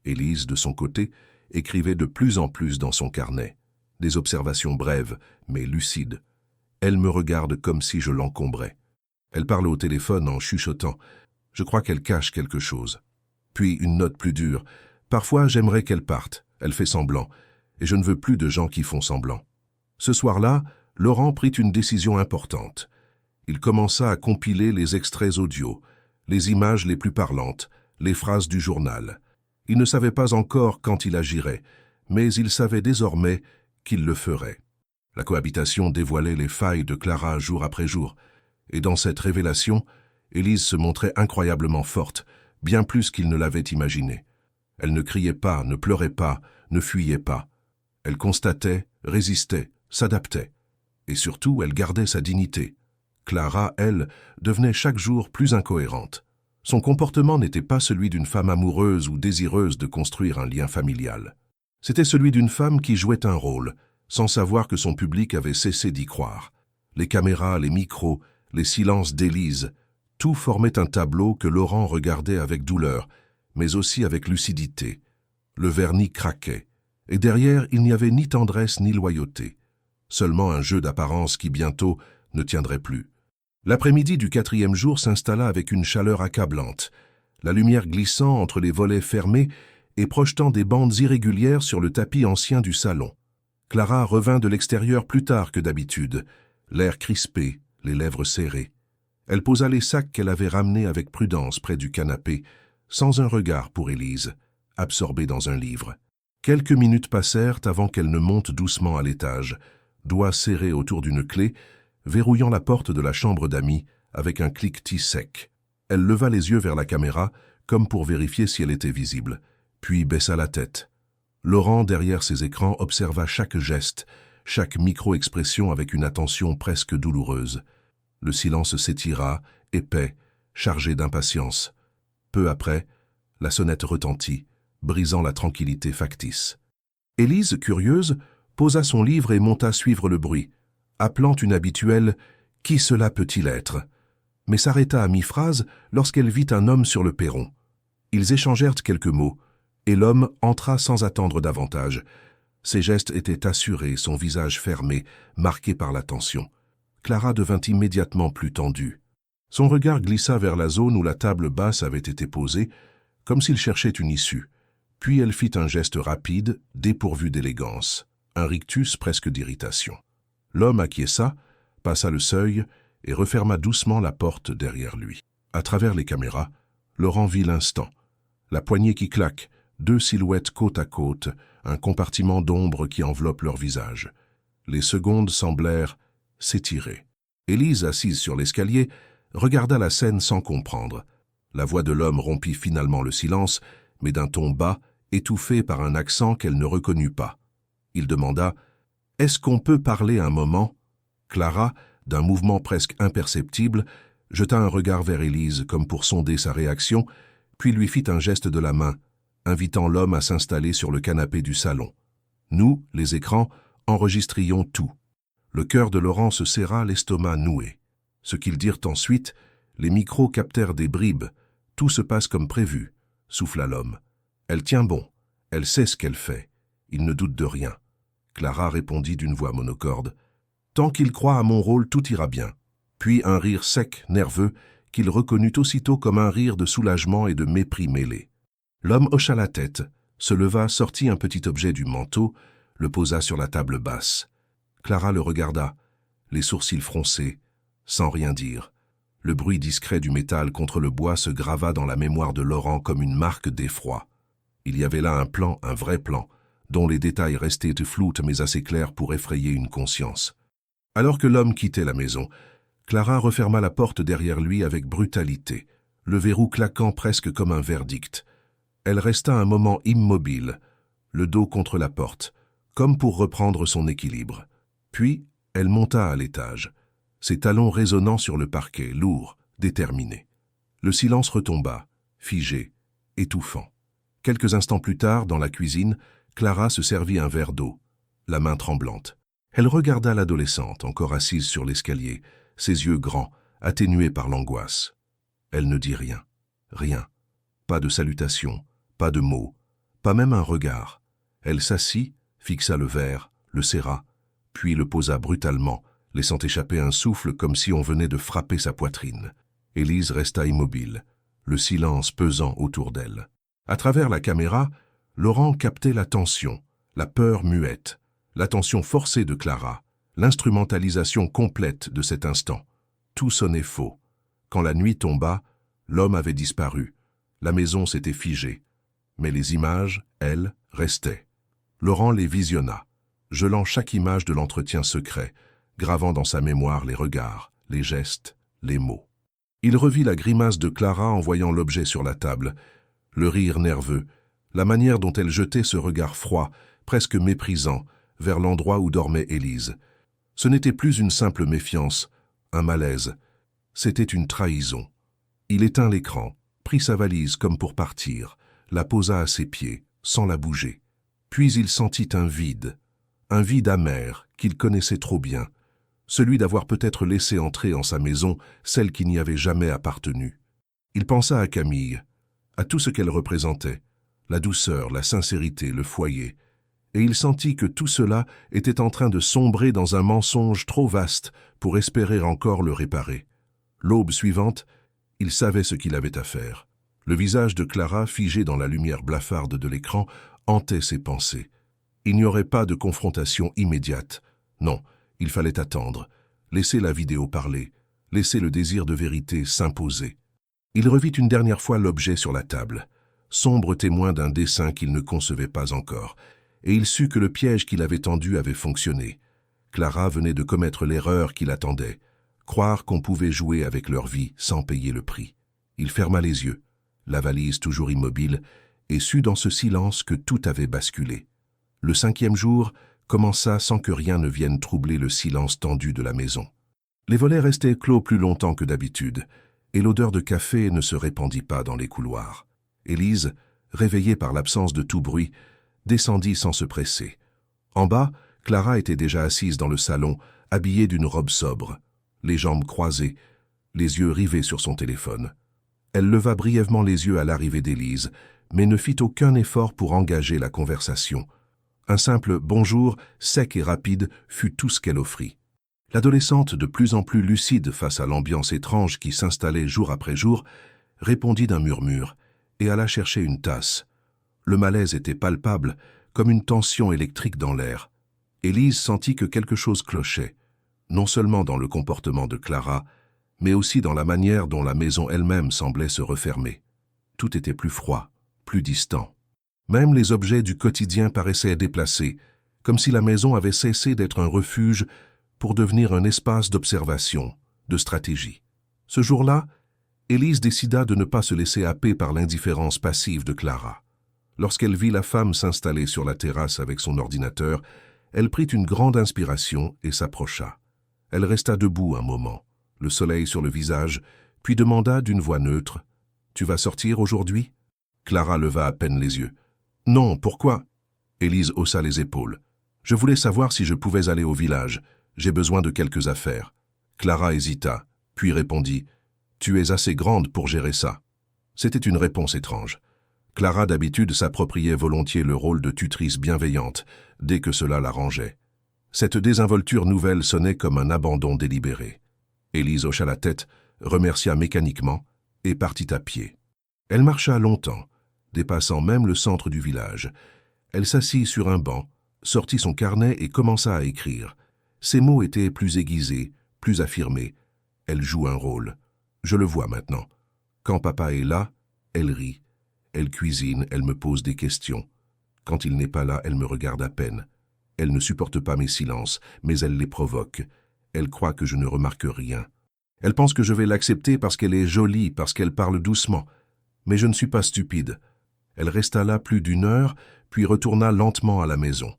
Élise, de son côté, écrivait de plus en plus dans son carnet, des observations brèves, mais lucides. Elle me regarde comme si je l'encombrais. Elle parle au téléphone en chuchotant. Je crois qu'elle cache quelque chose. Puis une note plus dure. Parfois, j'aimerais qu'elle parte. Elle fait semblant. Et je ne veux plus de gens qui font semblant. Ce soir-là, Laurent prit une décision importante. Il commença à compiler les extraits audio, les images les plus parlantes, les phrases du journal. Il ne savait pas encore quand il agirait, mais il savait désormais qu'il le ferait. La cohabitation dévoilait les failles de Clara jour après jour, et dans cette révélation, Élise se montrait incroyablement forte, bien plus qu'il ne l'avait imaginé. Elle ne criait pas, ne pleurait pas, ne fuyait pas. Elle constatait, résistait, s'adaptait. Et surtout, elle gardait sa dignité. Clara, elle, devenait chaque jour plus incohérente. Son comportement n'était pas celui d'une femme amoureuse ou désireuse de construire un lien familial. C'était celui d'une femme qui jouait un rôle, sans savoir que son public avait cessé d'y croire. Les caméras, les micros, les silences d'Élise, tout formait un tableau que Laurent regardait avec douleur, mais aussi avec lucidité. Le vernis craquait, et derrière il n'y avait ni tendresse ni loyauté. Seulement un jeu d'apparence qui bientôt ne tiendrait plus. L'après-midi du 4e jour s'installa avec une chaleur accablante, la lumière glissant entre les volets fermés et projetant des bandes irrégulières sur le tapis ancien du salon. Clara revint de l'extérieur plus tard que d'habitude, l'air crispé, les lèvres serrées. Elle posa les sacs qu'elle avait ramenés avec prudence près du canapé, sans un regard pour Élise, absorbée dans un livre. Quelques minutes passèrent avant qu'elle ne monte doucement à l'étage, doigts serrés autour d'une clé, verrouillant la porte de la chambre d'amis avec un cliquetis sec. Elle leva les yeux vers la caméra, comme pour vérifier si elle était visible, puis baissa la tête. Laurent, derrière ses écrans, observa chaque geste, chaque micro-expression avec une attention presque douloureuse. Le silence s'étira, épais, chargé d'impatience. Peu après, la sonnette retentit, brisant la tranquillité factice. Élise, curieuse, posa son livre et monta suivre le bruit, appelant une habituelle « Qui cela peut-il être ?» mais s'arrêta à mi-phrase lorsqu'elle vit un homme sur le perron. Ils échangèrent quelques mots, et l'homme entra sans attendre davantage. Ses gestes étaient assurés, son visage fermé, marqué par la tension. Clara devint immédiatement plus tendue. Son regard glissa vers la zone où la table basse avait été posée, comme s'il cherchait une issue. Puis elle fit un geste rapide, dépourvu d'élégance, un rictus presque d'irritation. L'homme acquiesça, passa le seuil et referma doucement la porte derrière lui. À travers les caméras, Laurent vit l'instant. La poignée qui claque, deux silhouettes côte à côte, un compartiment d'ombre qui enveloppe leur visage. Les secondes semblèrent s'étirer. Élise, assise sur l'escalier, regarda la scène sans comprendre. La voix de l'homme rompit finalement le silence, mais d'un ton bas, étouffé par un accent qu'elle ne reconnut pas. Il demanda « Est-ce qu'on peut parler un moment ?» Clara, d'un mouvement presque imperceptible, jeta un regard vers Élise comme pour sonder sa réaction, puis lui fit un geste de la main, invitant l'homme à s'installer sur le canapé du salon. Nous, les écrans, enregistrions tout. Le cœur de Laurent se serra, l'estomac noué. Ce qu'ils dirent ensuite, les micros captèrent des bribes. Tout se passe comme prévu, souffla l'homme. Elle tient bon, elle sait ce qu'elle fait. Il ne doute de rien. Clara répondit d'une voix monocorde. Tant qu'il croit à mon rôle, tout ira bien. Puis un rire sec, nerveux, qu'il reconnut aussitôt comme un rire de soulagement et de mépris mêlés. L'homme hocha la tête, se leva, sortit un petit objet du manteau, le posa sur la table basse. Clara le regarda, les sourcils froncés, sans rien dire. Le bruit discret du métal contre le bois se grava dans la mémoire de Laurent comme une marque d'effroi. Il y avait là un plan, un vrai plan, dont les détails restaient flous mais assez clairs pour effrayer une conscience. Alors que l'homme quittait la maison, Clara referma la porte derrière lui avec brutalité, le verrou claquant presque comme un verdict. Elle resta un moment immobile, le dos contre la porte, comme pour reprendre son équilibre. Puis, elle monta à l'étage, ses talons résonnant sur le parquet, lourds, déterminés. Le silence retomba, figé, étouffant. Quelques instants plus tard, dans la cuisine, Clara se servit un verre d'eau, la main tremblante. Elle regarda l'adolescente, encore assise sur l'escalier, ses yeux grands, atténués par l'angoisse. Elle ne dit rien, rien. Pas de salutation, pas de mots, pas même un regard. Elle s'assit, fixa le verre, le serra, puis le posa brutalement, laissant échapper un souffle comme si on venait de frapper sa poitrine. Élise resta immobile, le silence pesant autour d'elle. À travers la caméra, Laurent captait la tension, la peur muette, l'attention forcée de Clara, l'instrumentalisation complète de cet instant. Tout sonnait faux. Quand la nuit tomba, l'homme avait disparu. La maison s'était figée. Mais les images, elles, restaient. Laurent les visionna, gelant chaque image de l'entretien secret, gravant dans sa mémoire les regards, les gestes, les mots. Il revit la grimace de Clara en voyant l'objet sur la table, le rire nerveux, la manière dont elle jetait ce regard froid, presque méprisant, vers l'endroit où dormait Élise. Ce n'était plus une simple méfiance, un malaise. C'était une trahison. Il éteint l'écran, prit sa valise comme pour partir, la posa à ses pieds, sans la bouger. Puis il sentit un vide amer qu'il connaissait trop bien, celui d'avoir peut-être laissé entrer en sa maison celle qui n'y avait jamais appartenu. Il pensa à Camille, à tout ce qu'elle représentait, la douceur, la sincérité, le foyer, et il sentit que tout cela était en train de sombrer dans un mensonge trop vaste pour espérer encore le réparer. L'aube suivante, il savait ce qu'il avait à faire. Le visage de Clara, figé dans la lumière blafarde de l'écran, hantait ses pensées. Il n'y aurait pas de confrontation immédiate. Non, il fallait attendre, laisser la vidéo parler, laisser le désir de vérité s'imposer. Il revit une dernière fois l'objet sur la table, sombre témoin d'un dessein qu'il ne concevait pas encore, et il sut que le piège qu'il avait tendu avait fonctionné. Clara venait de commettre l'erreur qui l'attendait, croire qu'on pouvait jouer avec leur vie sans payer le prix. Il ferma les yeux, la valise toujours immobile, et sut dans ce silence que tout avait basculé. Le 5e jour commença sans que rien ne vienne troubler le silence tendu de la maison. Les volets restaient clos plus longtemps que d'habitude, et l'odeur de café ne se répandit pas dans les couloirs. Élise, réveillée par l'absence de tout bruit, descendit sans se presser. En bas, Clara était déjà assise dans le salon, habillée d'une robe sobre, les jambes croisées, les yeux rivés sur son téléphone. Elle leva brièvement les yeux à l'arrivée d'Élise, mais ne fit aucun effort pour engager la conversation. Un simple « bonjour » sec et rapide fut tout ce qu'elle offrit. L'adolescente, de plus en plus lucide face à l'ambiance étrange qui s'installait jour après jour, répondit d'un murmure et alla chercher une tasse. Le malaise était palpable, comme une tension électrique dans l'air. Élise sentit que quelque chose clochait, non seulement dans le comportement de Clara, mais aussi dans la manière dont la maison elle-même semblait se refermer. Tout était plus froid, plus distant. Même les objets du quotidien paraissaient déplacés, comme si la maison avait cessé d'être un refuge pour devenir un espace d'observation, de stratégie. Ce jour-là, Élise décida de ne pas se laisser happer par l'indifférence passive de Clara. Lorsqu'elle vit la femme s'installer sur la terrasse avec son ordinateur, elle prit une grande inspiration et s'approcha. Elle resta debout un moment, le soleil sur le visage, puis demanda d'une voix neutre « Tu vas sortir aujourd'hui ?» Clara leva à peine les yeux. « Non, pourquoi ?» Élise haussa les épaules. « Je voulais savoir si je pouvais aller au village. J'ai besoin de quelques affaires. » Clara hésita, puis répondit « Tu es assez grande pour gérer ça. » C'était une réponse étrange. Clara d'habitude s'appropriait volontiers le rôle de tutrice bienveillante, dès que cela l'arrangeait. Cette désinvolture nouvelle sonnait comme un abandon délibéré. Élise hocha la tête, remercia mécaniquement et partit à pied. Elle marcha longtemps, dépassant même le centre du village. Elle s'assit sur un banc, sortit son carnet et commença à écrire. Ses mots étaient plus aiguisés, plus affirmés. Elle joue un rôle. Je le vois maintenant. Quand papa est là, elle rit. Elle cuisine, elle me pose des questions. Quand il n'est pas là, elle me regarde à peine. Elle ne supporte pas mes silences, mais elle les provoque. Elle croit que je ne remarque rien. Elle pense que je vais l'accepter parce qu'elle est jolie, parce qu'elle parle doucement. Mais je ne suis pas stupide. Elle resta là plus d'1 heure, puis retourna lentement à la maison.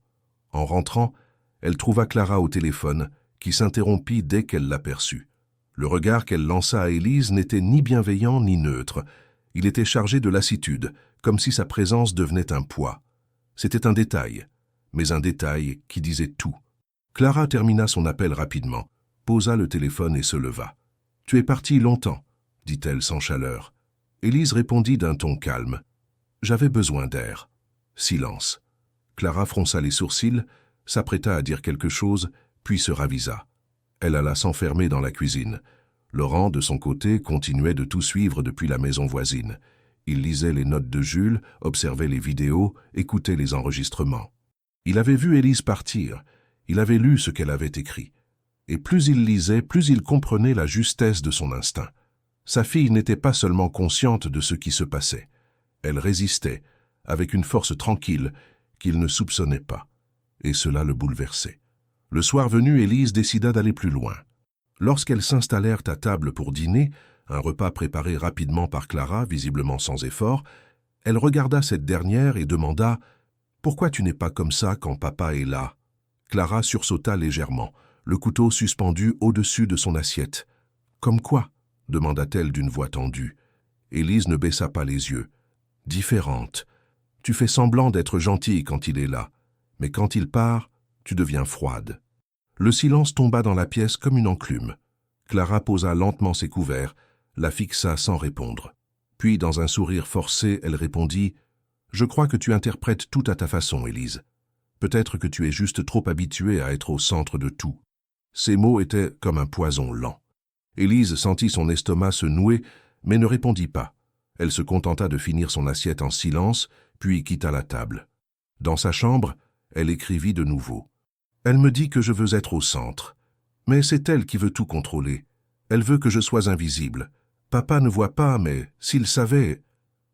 En rentrant, elle trouva Clara au téléphone, qui s'interrompit dès qu'elle l'aperçut. Le regard qu'elle lança à Élise n'était ni bienveillant ni neutre. Il était chargé de lassitude, comme si sa présence devenait un poids. C'était un détail, mais un détail qui disait tout. Clara termina son appel rapidement, posa le téléphone et se leva. « Tu es partie longtemps » dit-elle sans chaleur. Élise répondit d'un ton calme. « J'avais besoin d'air. » Silence. Clara fronça les sourcils, s'apprêta à dire quelque chose, puis se ravisa. Elle alla s'enfermer dans la cuisine. Laurent, de son côté, continuait de tout suivre depuis la maison voisine. Il lisait les notes de Jules, observait les vidéos, écoutait les enregistrements. Il avait vu Élise partir, il avait lu ce qu'elle avait écrit. Et plus il lisait, plus il comprenait la justesse de son instinct. Sa fille n'était pas seulement consciente de ce qui se passait. Elle résistait, avec une force tranquille qu'il ne soupçonnait pas. Et cela le bouleversait. Le soir venu, Élise décida d'aller plus loin. Lorsqu'elles s'installèrent à table pour dîner, un repas préparé rapidement par Clara, visiblement sans effort. Elle regarda cette dernière et demanda « Pourquoi tu n'es pas comme ça quand papa est là ?» Clara sursauta légèrement, le couteau suspendu au-dessus de son assiette. « Comme quoi ?» demanda-t-elle d'une voix tendue. Élise ne baissa pas les yeux. « Différente. Tu fais semblant d'être gentille quand il est là, mais quand il part, tu deviens froide. » Le silence tomba dans la pièce comme une enclume. Clara posa lentement ses couverts, la fixa sans répondre. Puis, dans un sourire forcé, elle répondit « Je crois que tu interprètes tout à ta façon, Élise. Peut-être que tu es juste trop habituée à être au centre de tout. » Ces mots étaient comme un poison lent. Élise sentit son estomac se nouer, mais ne répondit pas. Elle se contenta de finir son assiette en silence, puis quitta la table. Dans sa chambre, elle écrivit de nouveau. « Elle me dit que je veux être au centre. Mais c'est elle qui veut tout contrôler. Elle veut que je sois invisible. Papa ne voit pas, mais s'il savait... »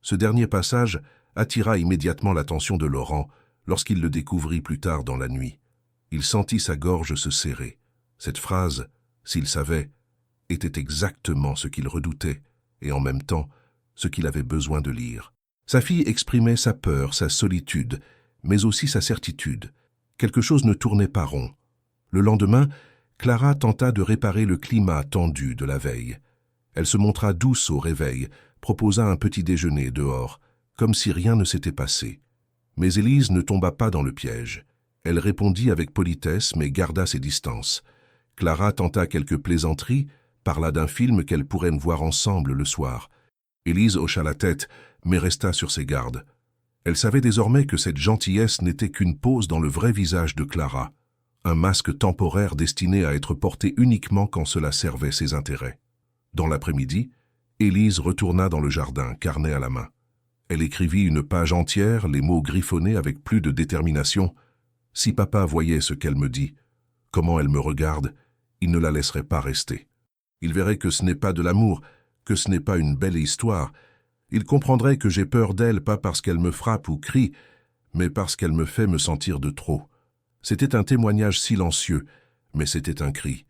Ce dernier passage attira immédiatement l'attention de Laurent lorsqu'il le découvrit plus tard dans la nuit. Il sentit sa gorge se serrer. Cette phrase, s'il savait, était exactement ce qu'il redoutait, et en même temps, ce qu'il avait besoin de lire. Sa fille exprimait sa peur, sa solitude, mais aussi sa certitude. Quelque chose ne tournait pas rond. Le lendemain, Clara tenta de réparer le climat tendu de la veille. Elle se montra douce au réveil, proposa un petit déjeuner dehors, comme si rien ne s'était passé. Mais Élise ne tomba pas dans le piège. Elle répondit avec politesse, mais garda ses distances. Clara tenta quelques plaisanteries, parla d'un film qu'elle pourrait voir ensemble le soir. Élise hocha la tête, mais resta sur ses gardes. Elle savait désormais que cette gentillesse n'était qu'une pose dans le vrai visage de Clara, un masque temporaire destiné à être porté uniquement quand cela servait ses intérêts. Dans l'après-midi, Élise retourna dans le jardin, carnet à la main. Elle écrivit une page entière, les mots griffonnés avec plus de détermination. « Si papa voyait ce qu'elle me dit, comment elle me regarde, il ne la laisserait pas rester. Il verrait que ce n'est pas de l'amour, que ce n'est pas une belle histoire. Il comprendrait que j'ai peur d'elle pas parce qu'elle me frappe ou crie, mais parce qu'elle me fait me sentir de trop. » C'était un témoignage silencieux, mais c'était un cri.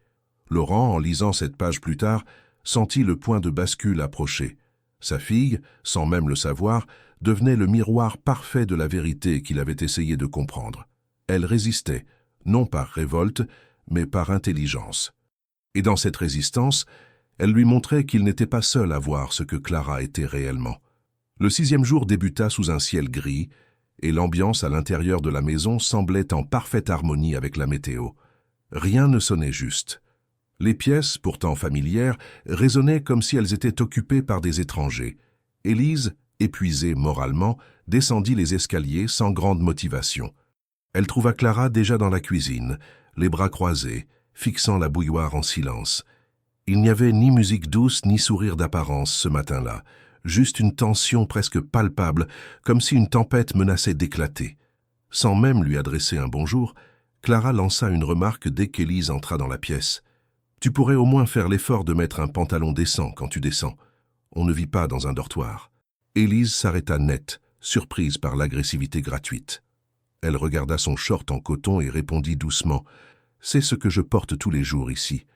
Laurent, en lisant cette page plus tard, sentit le point de bascule approcher. Sa fille, sans même le savoir, devenait le miroir parfait de la vérité qu'il avait essayé de comprendre. Elle résistait, non par révolte, mais par intelligence. Et dans cette résistance, elle lui montrait qu'il n'était pas seul à voir ce que Clara était réellement. Le 6e jour débuta sous un ciel gris, et l'ambiance à l'intérieur de la maison semblait en parfaite harmonie avec la météo. Rien ne sonnait juste. Les pièces, pourtant familières, résonnaient comme si elles étaient occupées par des étrangers. Élise, épuisée moralement, descendit les escaliers sans grande motivation. Elle trouva Clara déjà dans la cuisine, les bras croisés, fixant la bouilloire en silence. Il n'y avait ni musique douce ni sourire d'apparence ce matin-là, juste une tension presque palpable, comme si une tempête menaçait d'éclater. Sans même lui adresser un bonjour, Clara lança une remarque dès qu'Élise entra dans la pièce. « Tu pourrais au moins faire l'effort de mettre un pantalon décent quand tu descends. On ne vit pas dans un dortoir. » Élise s'arrêta net, surprise par l'agressivité gratuite. Elle regarda son short en coton et répondit doucement « C'est ce que je porte tous les jours ici.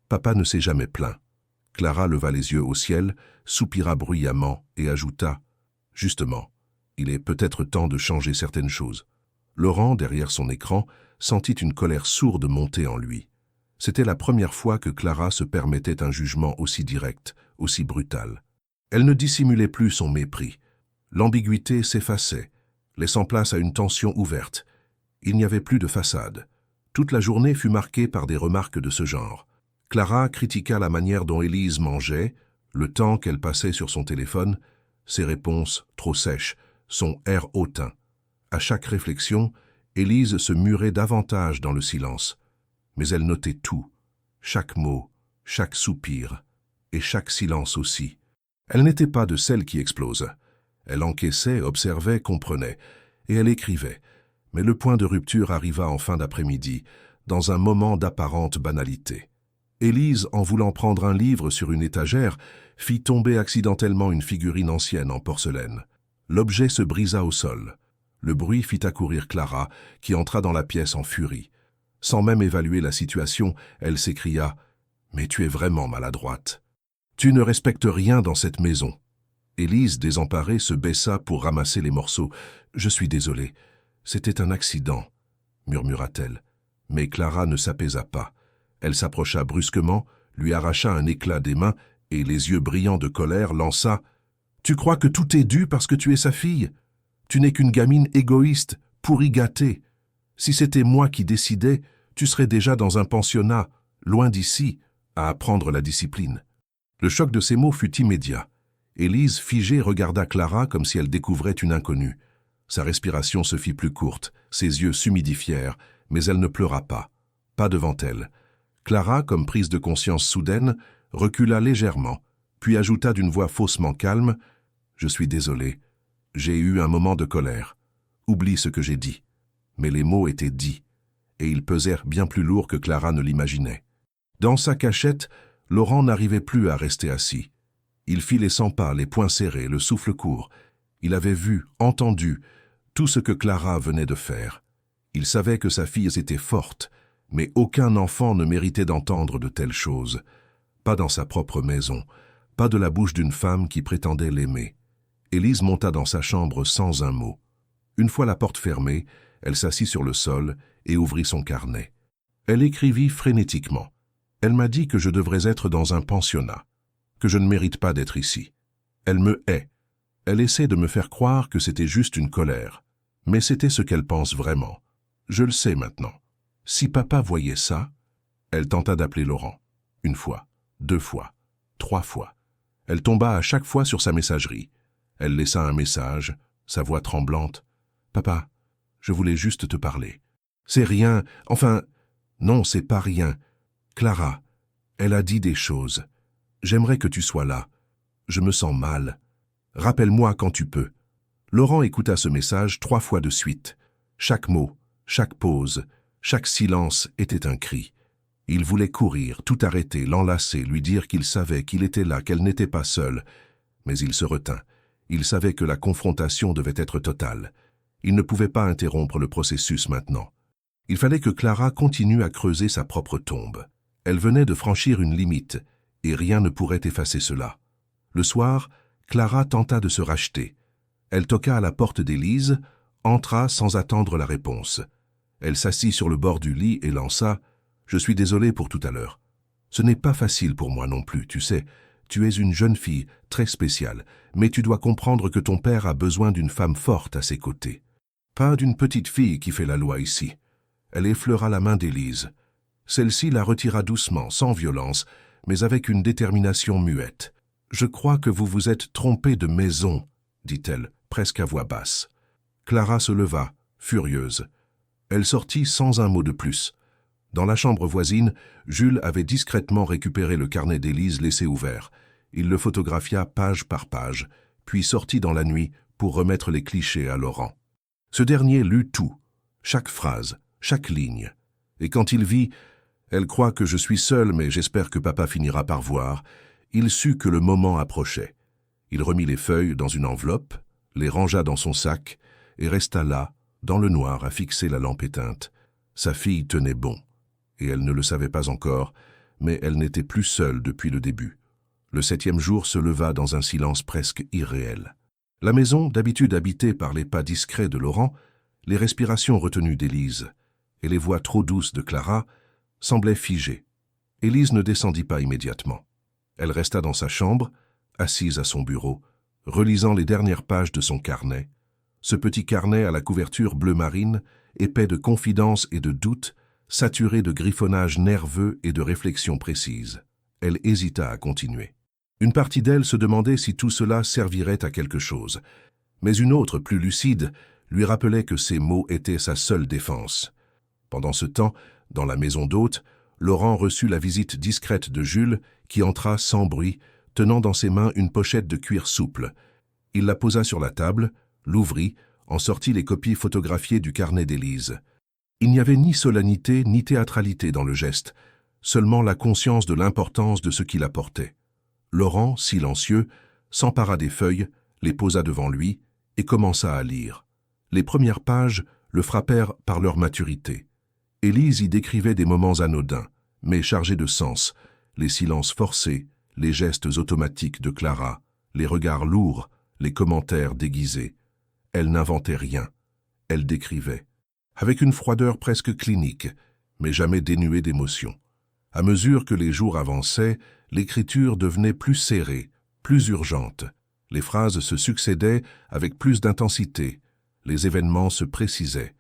Papa ne s'est jamais plaint. » Clara leva les yeux au ciel, soupira bruyamment et ajouta « Justement, il est peut-être temps de changer certaines choses. » Laurent, derrière son écran, sentit une colère sourde monter en lui. C'était la première fois que Clara se permettait un jugement aussi direct, aussi brutal. Elle ne dissimulait plus son mépris. L'ambiguïté s'effaçait, laissant place à une tension ouverte. Il n'y avait plus de façade. Toute la journée fut marquée par des remarques de ce genre. Clara critiqua la manière dont Élise mangeait, le temps qu'elle passait sur son téléphone, ses réponses trop sèches, son air hautain. À chaque réflexion, Élise se murait davantage dans le silence. Mais elle notait tout, chaque mot, chaque soupir, et chaque silence aussi. Elle n'était pas de celles qui explosent. Elle encaissait, observait, comprenait, et elle écrivait. Mais le point de rupture arriva en fin d'après-midi, dans un moment d'apparente banalité. Élise, en voulant prendre un livre sur une étagère, fit tomber accidentellement une figurine ancienne en porcelaine. L'objet se brisa au sol. Le bruit fit accourir Clara, qui entra dans la pièce en furie. Sans même évaluer la situation, elle s'écria « Mais tu es vraiment maladroite !» Tu ne respectes rien dans cette maison. » Élise, désemparée, se baissa pour ramasser les morceaux. « Je suis désolée. C'était un accident, » murmura-t-elle. Mais Clara ne s'apaisa pas. Elle s'approcha brusquement, lui arracha un éclat des mains et, les yeux brillants de colère, lança « Tu crois que tout est dû parce que tu es sa fille? Tu n'es qu'une gamine égoïste, pourri gâtée. Si c'était moi qui décidais, tu serais déjà dans un pensionnat, loin d'ici, à apprendre la discipline. » Le choc de ces mots fut immédiat. Élise, figée, regarda Clara comme si elle découvrait une inconnue. Sa respiration se fit plus courte, ses yeux s'humidifièrent, mais elle ne pleura pas. Pas devant elle. Clara, comme prise de conscience soudaine, recula légèrement, puis ajouta d'une voix faussement calme « Je suis désolée. J'ai eu un moment de colère. Oublie ce que j'ai dit. » Mais les mots étaient dits, et ils pesèrent bien plus lourd que Clara ne l'imaginait. Dans sa cachette, Laurent n'arrivait plus à rester assis. Il fit les 100 pas, les poings serrés, le souffle court. Il avait vu, entendu, tout ce que Clara venait de faire. Il savait que sa fille était forte, mais aucun enfant ne méritait d'entendre de telles choses. Pas dans sa propre maison, pas de la bouche d'une femme qui prétendait l'aimer. Élise monta dans sa chambre sans un mot. Une fois la porte fermée, elle s'assit sur le sol et ouvrit son carnet. Elle écrivit frénétiquement. « Elle m'a dit que je devrais être dans un pensionnat, que je ne mérite pas d'être ici. Elle me hait. Elle essaie de me faire croire que c'était juste une colère. Mais c'était ce qu'elle pense vraiment. Je le sais maintenant. Si papa voyait ça... » Elle tenta d'appeler Laurent. 1 fois, 2 fois, 3 fois. Elle tomba à chaque fois sur sa messagerie. Elle laissa un message, sa voix tremblante. « Papa, je voulais juste te parler. C'est rien, enfin... Non, c'est pas rien. Clara, elle a dit des choses. J'aimerais que tu sois là. Je me sens mal. Rappelle-moi quand tu peux. » Laurent écouta ce message 3 fois de suite. Chaque mot, chaque pause, chaque silence était un cri. Il voulait courir, tout arrêter, l'enlacer, lui dire qu'il savait qu'il était là, qu'elle n'était pas seule. Mais il se retint. Il savait que la confrontation devait être totale. Il ne pouvait pas interrompre le processus maintenant. Il fallait que Clara continue à creuser sa propre tombe. Elle venait de franchir une limite, et rien ne pourrait effacer cela. Le soir, Clara tenta de se racheter. Elle toqua à la porte d'Élise, entra sans attendre la réponse. Elle s'assit sur le bord du lit et lança « Je suis désolée pour tout à l'heure. Ce n'est pas facile pour moi non plus, tu sais. Tu es une jeune fille, très spéciale, mais tu dois comprendre que ton père a besoin d'une femme forte à ses côtés. Pas d'une petite fille qui fait la loi ici. » Elle effleura la main d'Élise. Celle-ci la retira doucement, sans violence, mais avec une détermination muette. « Je crois que vous vous êtes trompé de maison, » dit-elle, presque à voix basse. Clara se leva, furieuse. Elle sortit sans un mot de plus. Dans la chambre voisine, Jules avait discrètement récupéré le carnet d'Élise laissé ouvert. Il le photographia page par page, puis sortit dans la nuit pour remettre les clichés à Laurent. Ce dernier lut tout, chaque phrase, chaque ligne. Et quand il vit « Elle croit que je suis seul, mais j'espère que papa finira par voir », il sut que le moment approchait. Il remit les feuilles dans une enveloppe, les rangea dans son sac et resta là, dans le noir, à fixer la lampe éteinte. Sa fille tenait bon, et elle ne le savait pas encore, mais elle n'était plus seule depuis le début. Le 7e jour se leva dans un silence presque irréel. La maison, d'habitude habitée par les pas discrets de Laurent, les respirations retenues d'Élise et les voix trop douces de Clara semblaient figées. Élise ne descendit pas immédiatement. Elle resta dans sa chambre, assise à son bureau, relisant les dernières pages de son carnet. Ce petit carnet à la couverture bleu marine, épais de confidences et de doutes, saturé de griffonnage nerveux et de réflexions précises. Elle hésita à continuer. Une partie d'elle se demandait si tout cela servirait à quelque chose, mais une autre, plus lucide, lui rappelait que ces mots étaient sa seule défense. Pendant ce temps, dans la maison d'hôte, Laurent reçut la visite discrète de Jules, qui entra sans bruit, tenant dans ses mains une pochette de cuir souple. Il la posa sur la table, l'ouvrit, en sortit les copies photographiées du carnet d'Élise. Il n'y avait ni solennité ni théâtralité dans le geste, seulement la conscience de l'importance de ce qu'il apportait. Laurent, silencieux, s'empara des feuilles, les posa devant lui et commença à lire. Les premières pages le frappèrent par leur maturité. Élise y décrivait des moments anodins, mais chargés de sens, les silences forcés, les gestes automatiques de Clara, les regards lourds, les commentaires déguisés. Elle n'inventait rien, elle décrivait, avec une froideur presque clinique, mais jamais dénuée d'émotion. À mesure que les jours avançaient, l'écriture devenait plus serrée, plus urgente. Les phrases se succédaient avec plus d'intensité. Les événements se précisaient.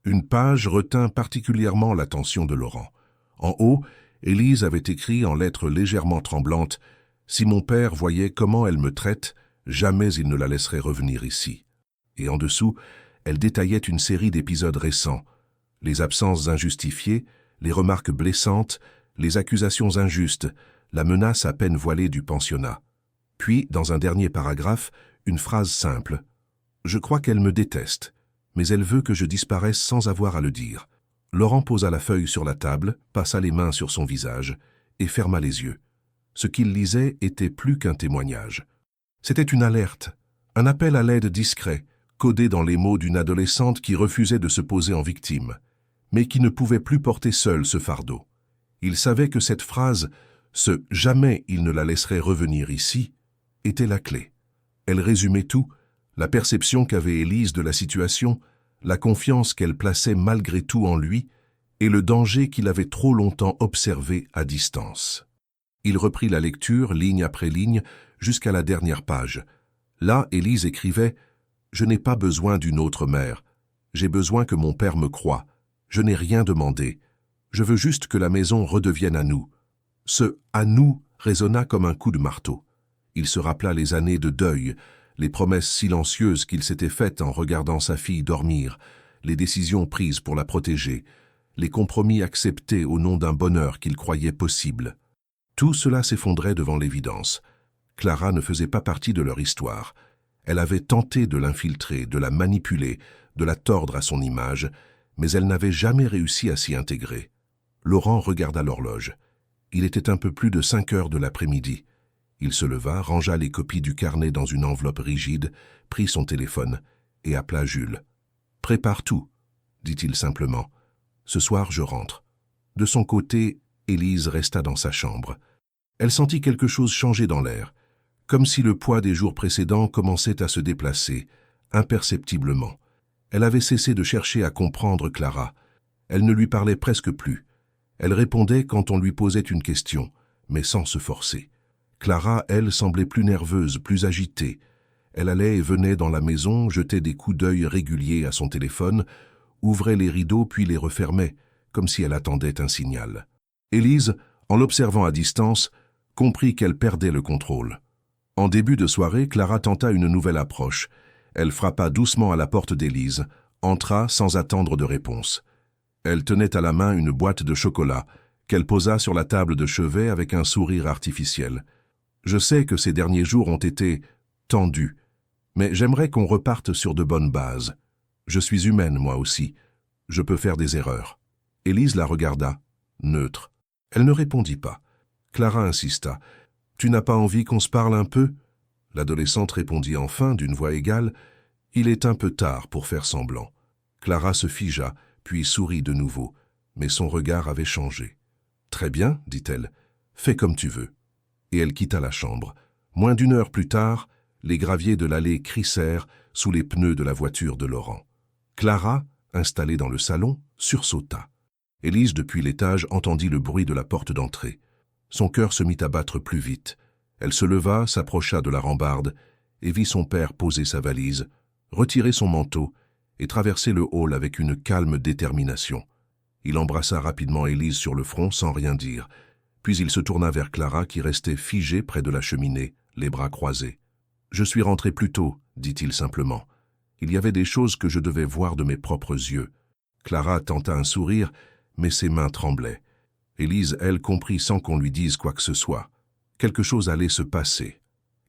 Une page retint particulièrement l'attention de Laurent. En haut, Élise avait écrit en lettres légèrement tremblantes « Si mon père voyait comment elle me traite, jamais il ne la laisserait revenir ici. » Et en dessous, elle détaillait une série d'épisodes récents. Les absences injustifiées, les remarques blessantes, les accusations injustes, la menace à peine voilée du pensionnat. Puis, dans un dernier paragraphe, une phrase simple. « Je crois qu'elle me déteste, mais elle veut que je disparaisse sans avoir à le dire. » Laurent posa la feuille sur la table, passa les mains sur son visage et ferma les yeux. Ce qu'il lisait était plus qu'un témoignage. C'était une alerte, un appel à l'aide discret, codé dans les mots d'une adolescente qui refusait de se poser en victime, mais qui ne pouvait plus porter seule ce fardeau. Il savait que cette phrase, ce « jamais il ne la laisserait revenir ici », était la clé. Elle résumait tout, la perception qu'avait Élise de la situation, la confiance qu'elle plaçait malgré tout en lui et le danger qu'il avait trop longtemps observé à distance. Il reprit la lecture, ligne après ligne, jusqu'à la dernière page. Là, Élise écrivait « Je n'ai pas besoin d'une autre mère. J'ai besoin que mon père me croie. Je n'ai rien demandé. Je veux juste que la maison redevienne à nous. » Ce « à nous » résonna comme un coup de marteau. Il se rappela les années de deuil, les promesses silencieuses qu'il s'était faites en regardant sa fille dormir, les décisions prises pour la protéger, les compromis acceptés au nom d'un bonheur qu'il croyait possible. Tout cela s'effondrait devant l'évidence. Clara ne faisait pas partie de leur histoire. Elle avait tenté de l'infiltrer, de la manipuler, de la tordre à son image, mais elle n'avait jamais réussi à s'y intégrer. Laurent regarda l'horloge. Il était un peu plus de 5 heures de l'après-midi. Il se leva, rangea les copies du carnet dans une enveloppe rigide, prit son téléphone et appela Jules. « Prépare tout, » dit-il simplement. « Ce soir, je rentre. » De son côté, Élise resta dans sa chambre. Elle sentit quelque chose changer dans l'air, comme si le poids des jours précédents commençait à se déplacer, imperceptiblement. Elle avait cessé de chercher à comprendre Clara. Elle ne lui parlait presque plus. Elle répondait quand on lui posait une question, mais sans se forcer. Clara, elle, semblait plus nerveuse, plus agitée. Elle allait et venait dans la maison, jetait des coups d'œil réguliers à son téléphone, ouvrait les rideaux puis les refermait, comme si elle attendait un signal. Élise, en l'observant à distance, comprit qu'elle perdait le contrôle. En début de soirée, Clara tenta une nouvelle approche. Elle frappa doucement à la porte d'Élise, entra sans attendre de réponse. Elle tenait à la main une boîte de chocolat, qu'elle posa sur la table de chevet avec un sourire artificiel. « Je sais que ces derniers jours ont été tendus, mais j'aimerais qu'on reparte sur de bonnes bases. Je suis humaine, moi aussi. Je peux faire des erreurs. » Élise la regarda, neutre. Elle ne répondit pas. Clara insista. « Tu n'as pas envie qu'on se parle un peu ?» L'adolescente répondit enfin d'une voix égale. « Il est un peu tard pour faire semblant. » Clara se figea, puis sourit de nouveau, mais son regard avait changé. « Très bien, dit-elle. Fais comme tu veux. » Et elle quitta la chambre. Moins d'1 heure plus tard, les graviers de l'allée crissèrent sous les pneus de la voiture de Laurent. Clara, installée dans le salon, sursauta. Élise, depuis l'étage, entendit le bruit de la porte d'entrée. Son cœur se mit à battre plus vite. Elle se leva, s'approcha de la rambarde et vit son père poser sa valise, retirer son manteau et traverser le hall avec une calme détermination. Il embrassa rapidement Élise sur le front sans rien dire. Puis il se tourna vers Clara qui restait figée près de la cheminée, les bras croisés. « Je suis rentré plus tôt, » dit-il simplement. « Il y avait des choses que je devais voir de mes propres yeux. » Clara tenta un sourire, mais ses mains tremblaient. Élise, elle, comprit sans qu'on lui dise quoi que ce soit. Quelque chose allait se passer,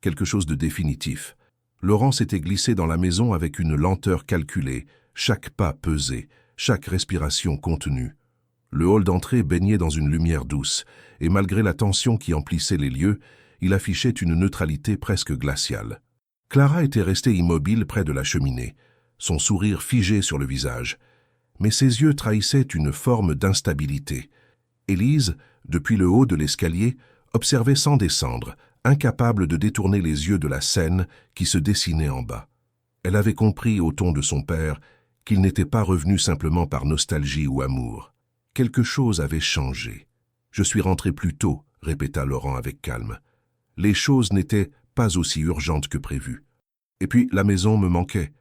quelque chose de définitif. Laurent s'était glissé dans la maison avec une lenteur calculée, chaque pas pesé, chaque respiration contenue. Le hall d'entrée baignait dans une lumière douce, et malgré la tension qui emplissait les lieux, il affichait une neutralité presque glaciale. Clara était restée immobile près de la cheminée, son sourire figé sur le visage. Mais ses yeux trahissaient une forme d'instabilité. Élise, depuis le haut de l'escalier, observait sans descendre, incapable de détourner les yeux de la scène qui se dessinait en bas. Elle avait compris au ton de son père qu'il n'était pas revenu simplement par nostalgie ou amour. Quelque chose avait changé. « Je suis rentré plus tôt », répéta Laurent avec calme. Les choses n'étaient pas aussi urgentes que prévu. Et puis la maison me manquait.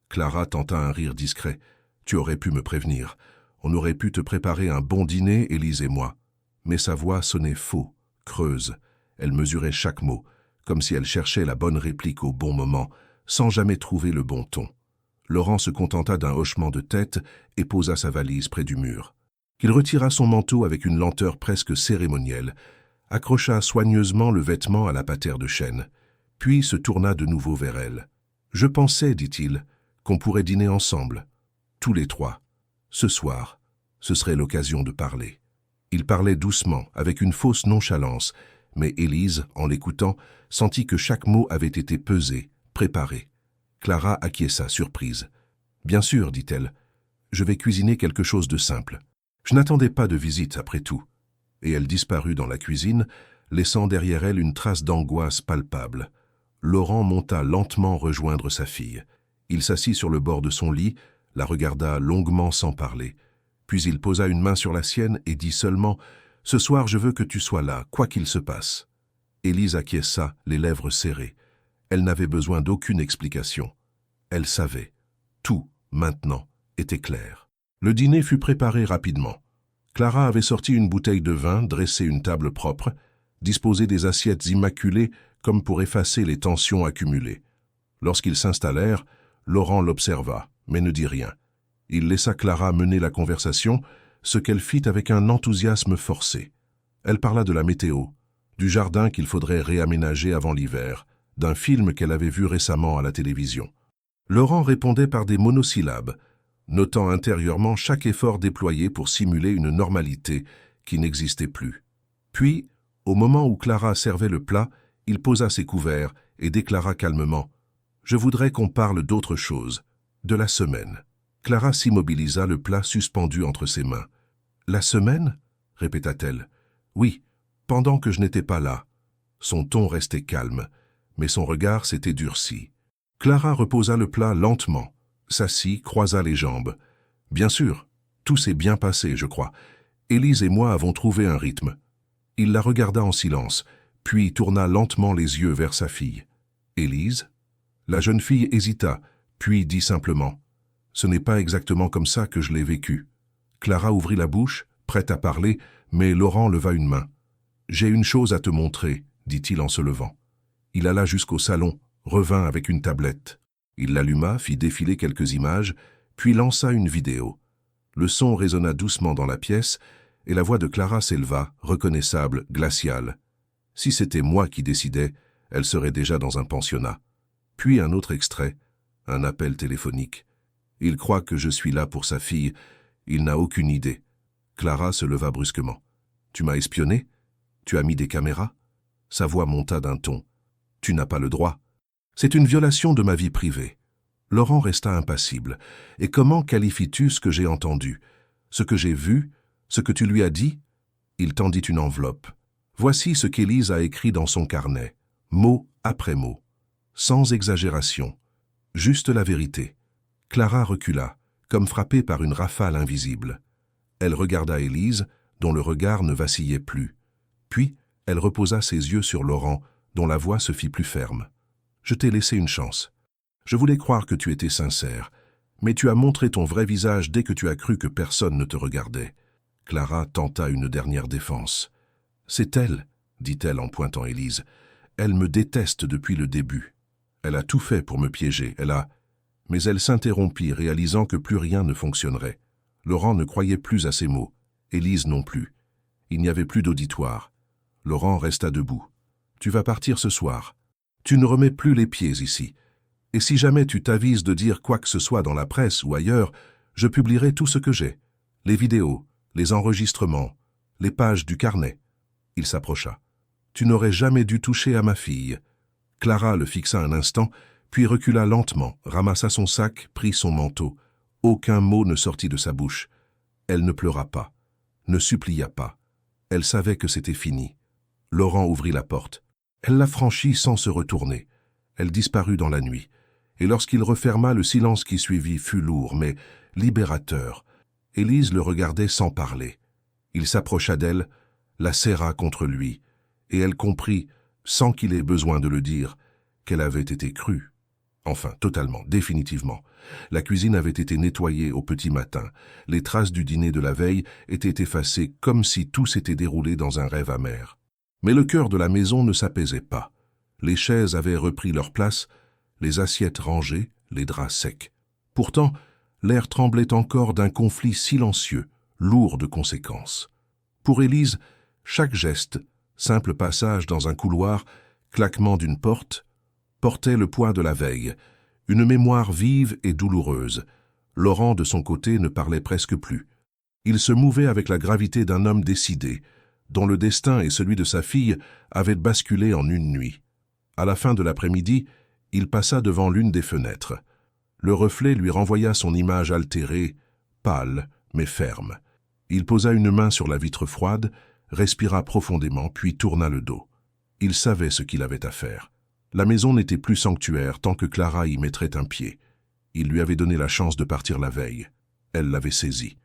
Clara tenta un rire discret. « Tu aurais pu me prévenir. On aurait pu te préparer un bon dîner, Élise et moi. » Mais sa voix sonnait faux, creuse. Elle mesurait chaque mot, comme si elle cherchait la bonne réplique au bon moment, sans jamais trouver le bon ton. Laurent se contenta d'un hochement de tête et posa sa valise près du mur. Il retira son manteau avec une lenteur presque cérémonielle, accrocha soigneusement le vêtement à la patère de chêne, puis se tourna de nouveau vers elle. « Je pensais, dit-il, qu'on pourrait dîner ensemble, tous les trois. Ce soir, ce serait l'occasion de parler. » Il parlait doucement, avec une fausse nonchalance, mais Élise, en l'écoutant, sentit que chaque mot avait été pesé, préparé. Clara acquiesça, surprise. « Bien sûr, dit-elle, je vais cuisiner quelque chose de simple. Je n'attendais pas de visite, après tout. » Et elle disparut dans la cuisine, laissant derrière elle une trace d'angoisse palpable. Laurent monta lentement rejoindre sa fille. Il s'assit sur le bord de son lit, la regarda longuement sans parler. Puis il posa une main sur la sienne et dit seulement « Ce soir, je veux que tu sois là, quoi qu'il se passe. » Élise acquiesça, les lèvres serrées. Elle n'avait besoin d'aucune explication. Elle savait. Tout, maintenant, était clair. Le dîner fut préparé rapidement. Clara avait sorti une bouteille de vin, dressé une table propre, disposé des assiettes immaculées comme pour effacer les tensions accumulées. Lorsqu'ils s'installèrent, Laurent l'observa, mais ne dit rien. Il laissa Clara mener la conversation, ce qu'elle fit avec un enthousiasme forcé. Elle parla de la météo, du jardin qu'il faudrait réaménager avant l'hiver, d'un film qu'elle avait vu récemment à la télévision. Laurent répondait par des monosyllabes, notant intérieurement chaque effort déployé pour simuler une normalité qui n'existait plus. Puis, au moment où Clara servait le plat, il posa ses couverts et déclara calmement « Je voudrais qu'on parle d'autre chose, de la semaine. » Clara s'immobilisa, le plat suspendu entre ses mains. « La semaine ?» répéta-t-elle. « Oui, pendant que je n'étais pas là. » Son ton restait calme, mais son regard s'était durci. Clara reposa le plat lentement, s'assit, croisa les jambes. « Bien sûr, tout s'est bien passé, je crois. Élise et moi avons trouvé un rythme. » Il la regarda en silence, puis tourna lentement les yeux vers sa fille. « Élise ?» La jeune fille hésita, puis dit simplement « Ce n'est pas exactement comme ça que je l'ai vécu. » Clara ouvrit la bouche, prête à parler, mais Laurent leva une main. « J'ai une chose à te montrer, » dit-il en se levant. Il alla jusqu'au salon, revint avec une tablette. Il l'alluma, fit défiler quelques images, puis lança une vidéo. Le son résonna doucement dans la pièce, et la voix de Clara s'éleva, reconnaissable, glaciale. Si c'était moi qui décidais, elle serait déjà dans un pensionnat. Puis un autre extrait, un appel téléphonique. Il croit que je suis là pour sa fille. Il n'a aucune idée. Clara se leva brusquement. « Tu m'as espionné? Tu as mis des caméras ?» Sa voix monta d'un ton. « Tu n'as pas le droit. C'est une violation de ma vie privée. » Laurent resta impassible. « Et comment qualifies-tu ce que j'ai entendu? Ce que j'ai vu? Ce que tu lui as dit ?» Il tendit une enveloppe. Voici ce qu'Élise a écrit dans son carnet, mot après mot. Sans exagération. Juste la vérité. Clara recula, comme frappée par une rafale invisible. Elle regarda Élise, dont le regard ne vacillait plus. Puis, elle reposa ses yeux sur Laurent, dont la voix se fit plus ferme. « Je t'ai laissé une chance. Je voulais croire que tu étais sincère, mais tu as montré ton vrai visage dès que tu as cru que personne ne te regardait. » Clara tenta une dernière défense. « C'est elle, » dit-elle en pointant Élise. « Elle me déteste depuis le début. Elle a tout fait pour me piéger, Mais elle s'interrompit, réalisant que plus rien ne fonctionnerait. Laurent ne croyait plus à ses mots, Élise non plus. Il n'y avait plus d'auditoire. Laurent resta debout. « Tu vas partir ce soir. Tu ne remets plus les pieds ici. Et si jamais tu t'avises de dire quoi que ce soit dans la presse ou ailleurs, je publierai tout ce que j'ai. Les vidéos, les enregistrements, les pages du carnet. » Il s'approcha. « Tu n'aurais jamais dû toucher à ma fille. » Clara le fixa un instant, puis recula lentement, ramassa son sac, prit son manteau. Aucun mot ne sortit de sa bouche. Elle ne pleura pas, ne supplia pas. Elle savait que c'était fini. Laurent ouvrit la porte. Elle la franchit sans se retourner. Elle disparut dans la nuit. Et lorsqu'il referma, le silence qui suivit fut lourd, mais libérateur. Élise le regardait sans parler. Il s'approcha d'elle, la serra contre lui, et elle comprit, sans qu'il ait besoin de le dire, qu'elle avait été crue. Enfin, totalement, définitivement. La cuisine avait été nettoyée au petit matin. Les traces du dîner de la veille étaient effacées comme si tout s'était déroulé dans un rêve amer. Mais le cœur de la maison ne s'apaisait pas. Les chaises avaient repris leur place, les assiettes rangées, les draps secs. Pourtant, l'air tremblait encore d'un conflit silencieux, lourd de conséquences. Pour Élise, chaque geste, simple passage dans un couloir, claquement d'une porte, portait le poids de la veille, une mémoire vive et douloureuse. Laurent, de son côté, ne parlait presque plus. Il se mouvait avec la gravité d'un homme décidé, dont le destin et celui de sa fille avaient basculé en une nuit. À la fin de l'après-midi, il passa devant l'une des fenêtres. Le reflet lui renvoya son image altérée, pâle, mais ferme. Il posa une main sur la vitre froide, respira profondément, puis tourna le dos. Il savait ce qu'il avait à faire. La maison n'était plus sanctuaire tant que Clara y mettrait un pied. Il lui avait donné la chance de partir la veille. Elle l'avait saisi.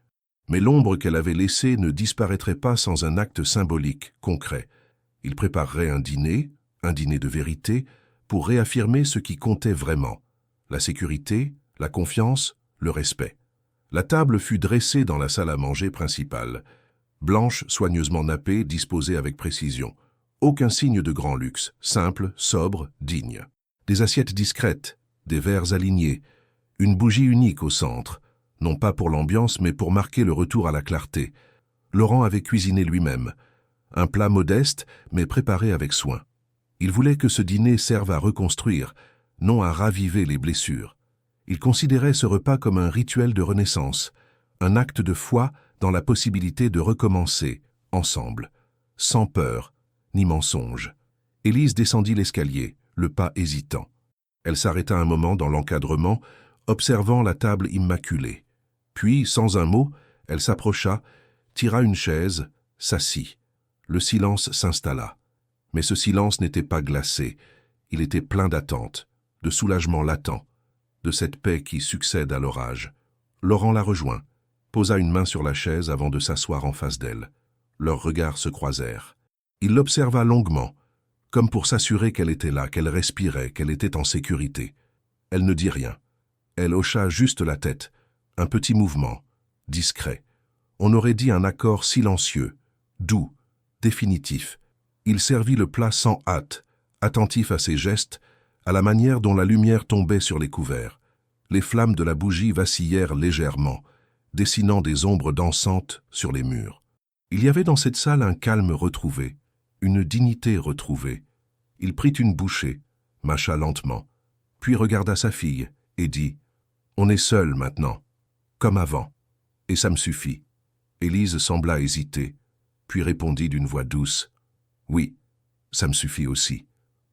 Mais l'ombre qu'elle avait laissée ne disparaîtrait pas sans un acte symbolique, concret. Il préparerait un dîner de vérité, pour réaffirmer ce qui comptait vraiment. La sécurité, la confiance, le respect. La table fut dressée dans la salle à manger principale. Blanche, soigneusement nappée, disposée avec précision. Aucun signe de grand luxe, simple, sobre, digne. Des assiettes discrètes, des verres alignés, une bougie unique au centre, non pas pour l'ambiance mais pour marquer le retour à la clarté. Laurent avait cuisiné lui-même. Un plat modeste mais préparé avec soin. Il voulait que ce dîner serve à reconstruire, non à raviver les blessures. Il considérait ce repas comme un rituel de renaissance, un acte de foi dans la possibilité de recommencer, ensemble, sans peur, ni mensonge. Élise descendit l'escalier, le pas hésitant. Elle s'arrêta un moment dans l'encadrement, observant la table immaculée. Puis, sans un mot, elle s'approcha, tira une chaise, s'assit. Le silence s'installa. Mais ce silence n'était pas glacé, il était plein d'attente, de soulagement latent, de cette paix qui succède à l'orage. Laurent la rejoint, posa une main sur la chaise avant de s'asseoir en face d'elle. Leurs regards se croisèrent. Il l'observa longuement, comme pour s'assurer qu'elle était là, qu'elle respirait, qu'elle était en sécurité. Elle ne dit rien. Elle hocha juste la tête, un petit mouvement, discret. On aurait dit un accord silencieux, doux, définitif. Il servit le plat sans hâte, attentif à ses gestes, à la manière dont la lumière tombait sur les couverts. Les flammes de la bougie vacillèrent légèrement, dessinant des ombres dansantes sur les murs. Il y avait dans cette salle un calme retrouvé, une dignité retrouvée. Il prit une bouchée, mâcha lentement, puis regarda sa fille et dit « On est seuls maintenant, comme avant, et ça me suffit. » Élise sembla hésiter, puis répondit d'une voix douce « Oui, ça me suffit aussi. »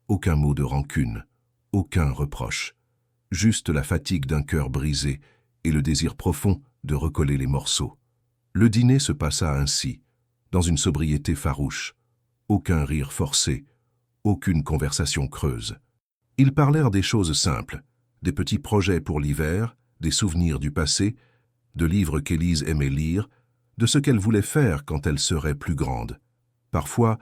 Aucun mot de rancune, aucun reproche. Juste la fatigue d'un cœur brisé et le désir profond de recoller les morceaux. Le dîner se passa ainsi, dans une sobriété farouche. Aucun rire forcé, aucune conversation creuse. Ils parlèrent des choses simples, des petits projets pour l'hiver, des souvenirs du passé, de livres qu'Élise aimait lire, de ce qu'elle voulait faire quand elle serait plus grande. Parfois,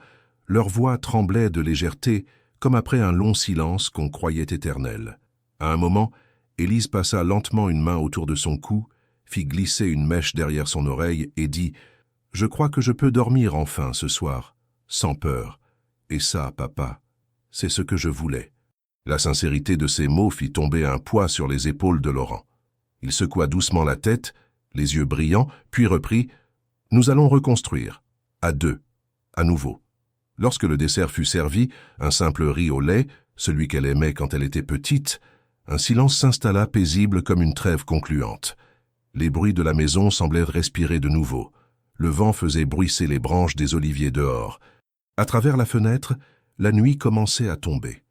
leur voix tremblait de légèreté, comme après un long silence qu'on croyait éternel. À un moment, Élise passa lentement une main autour de son cou, fit glisser une mèche derrière son oreille et dit « Je crois que je peux dormir enfin ce soir, sans peur. Et ça, papa, c'est ce que je voulais. » La sincérité de ces mots fit tomber un poids sur les épaules de Laurent. Il secoua doucement la tête, les yeux brillants, puis reprit « Nous allons reconstruire, à deux, à nouveau. » Lorsque le dessert fut servi, un simple riz au lait, celui qu'elle aimait quand elle était petite, un silence s'installa paisible comme une trêve concluante. Les bruits de la maison semblaient respirer de nouveau. Le vent faisait bruisser les branches des oliviers dehors. À travers la fenêtre, la nuit commençait à tomber.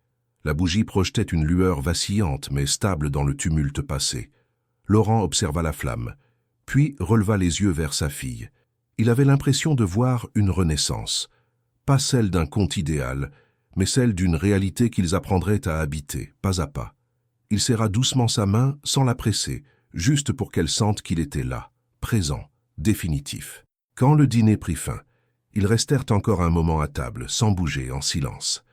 La bougie projetait une lueur vacillante mais stable dans le tumulte passé. Laurent observa la flamme, puis releva les yeux vers sa fille. Il avait l'impression de voir une renaissance. pas celle d'un conte idéal, mais celle d'une réalité qu'ils apprendraient à habiter, pas à pas. Il serra doucement sa main, sans la presser, juste pour qu'elle sente qu'il était là, présent, définitif. Quand le dîner prit fin, ils restèrent encore un moment à table, sans bouger, en silence.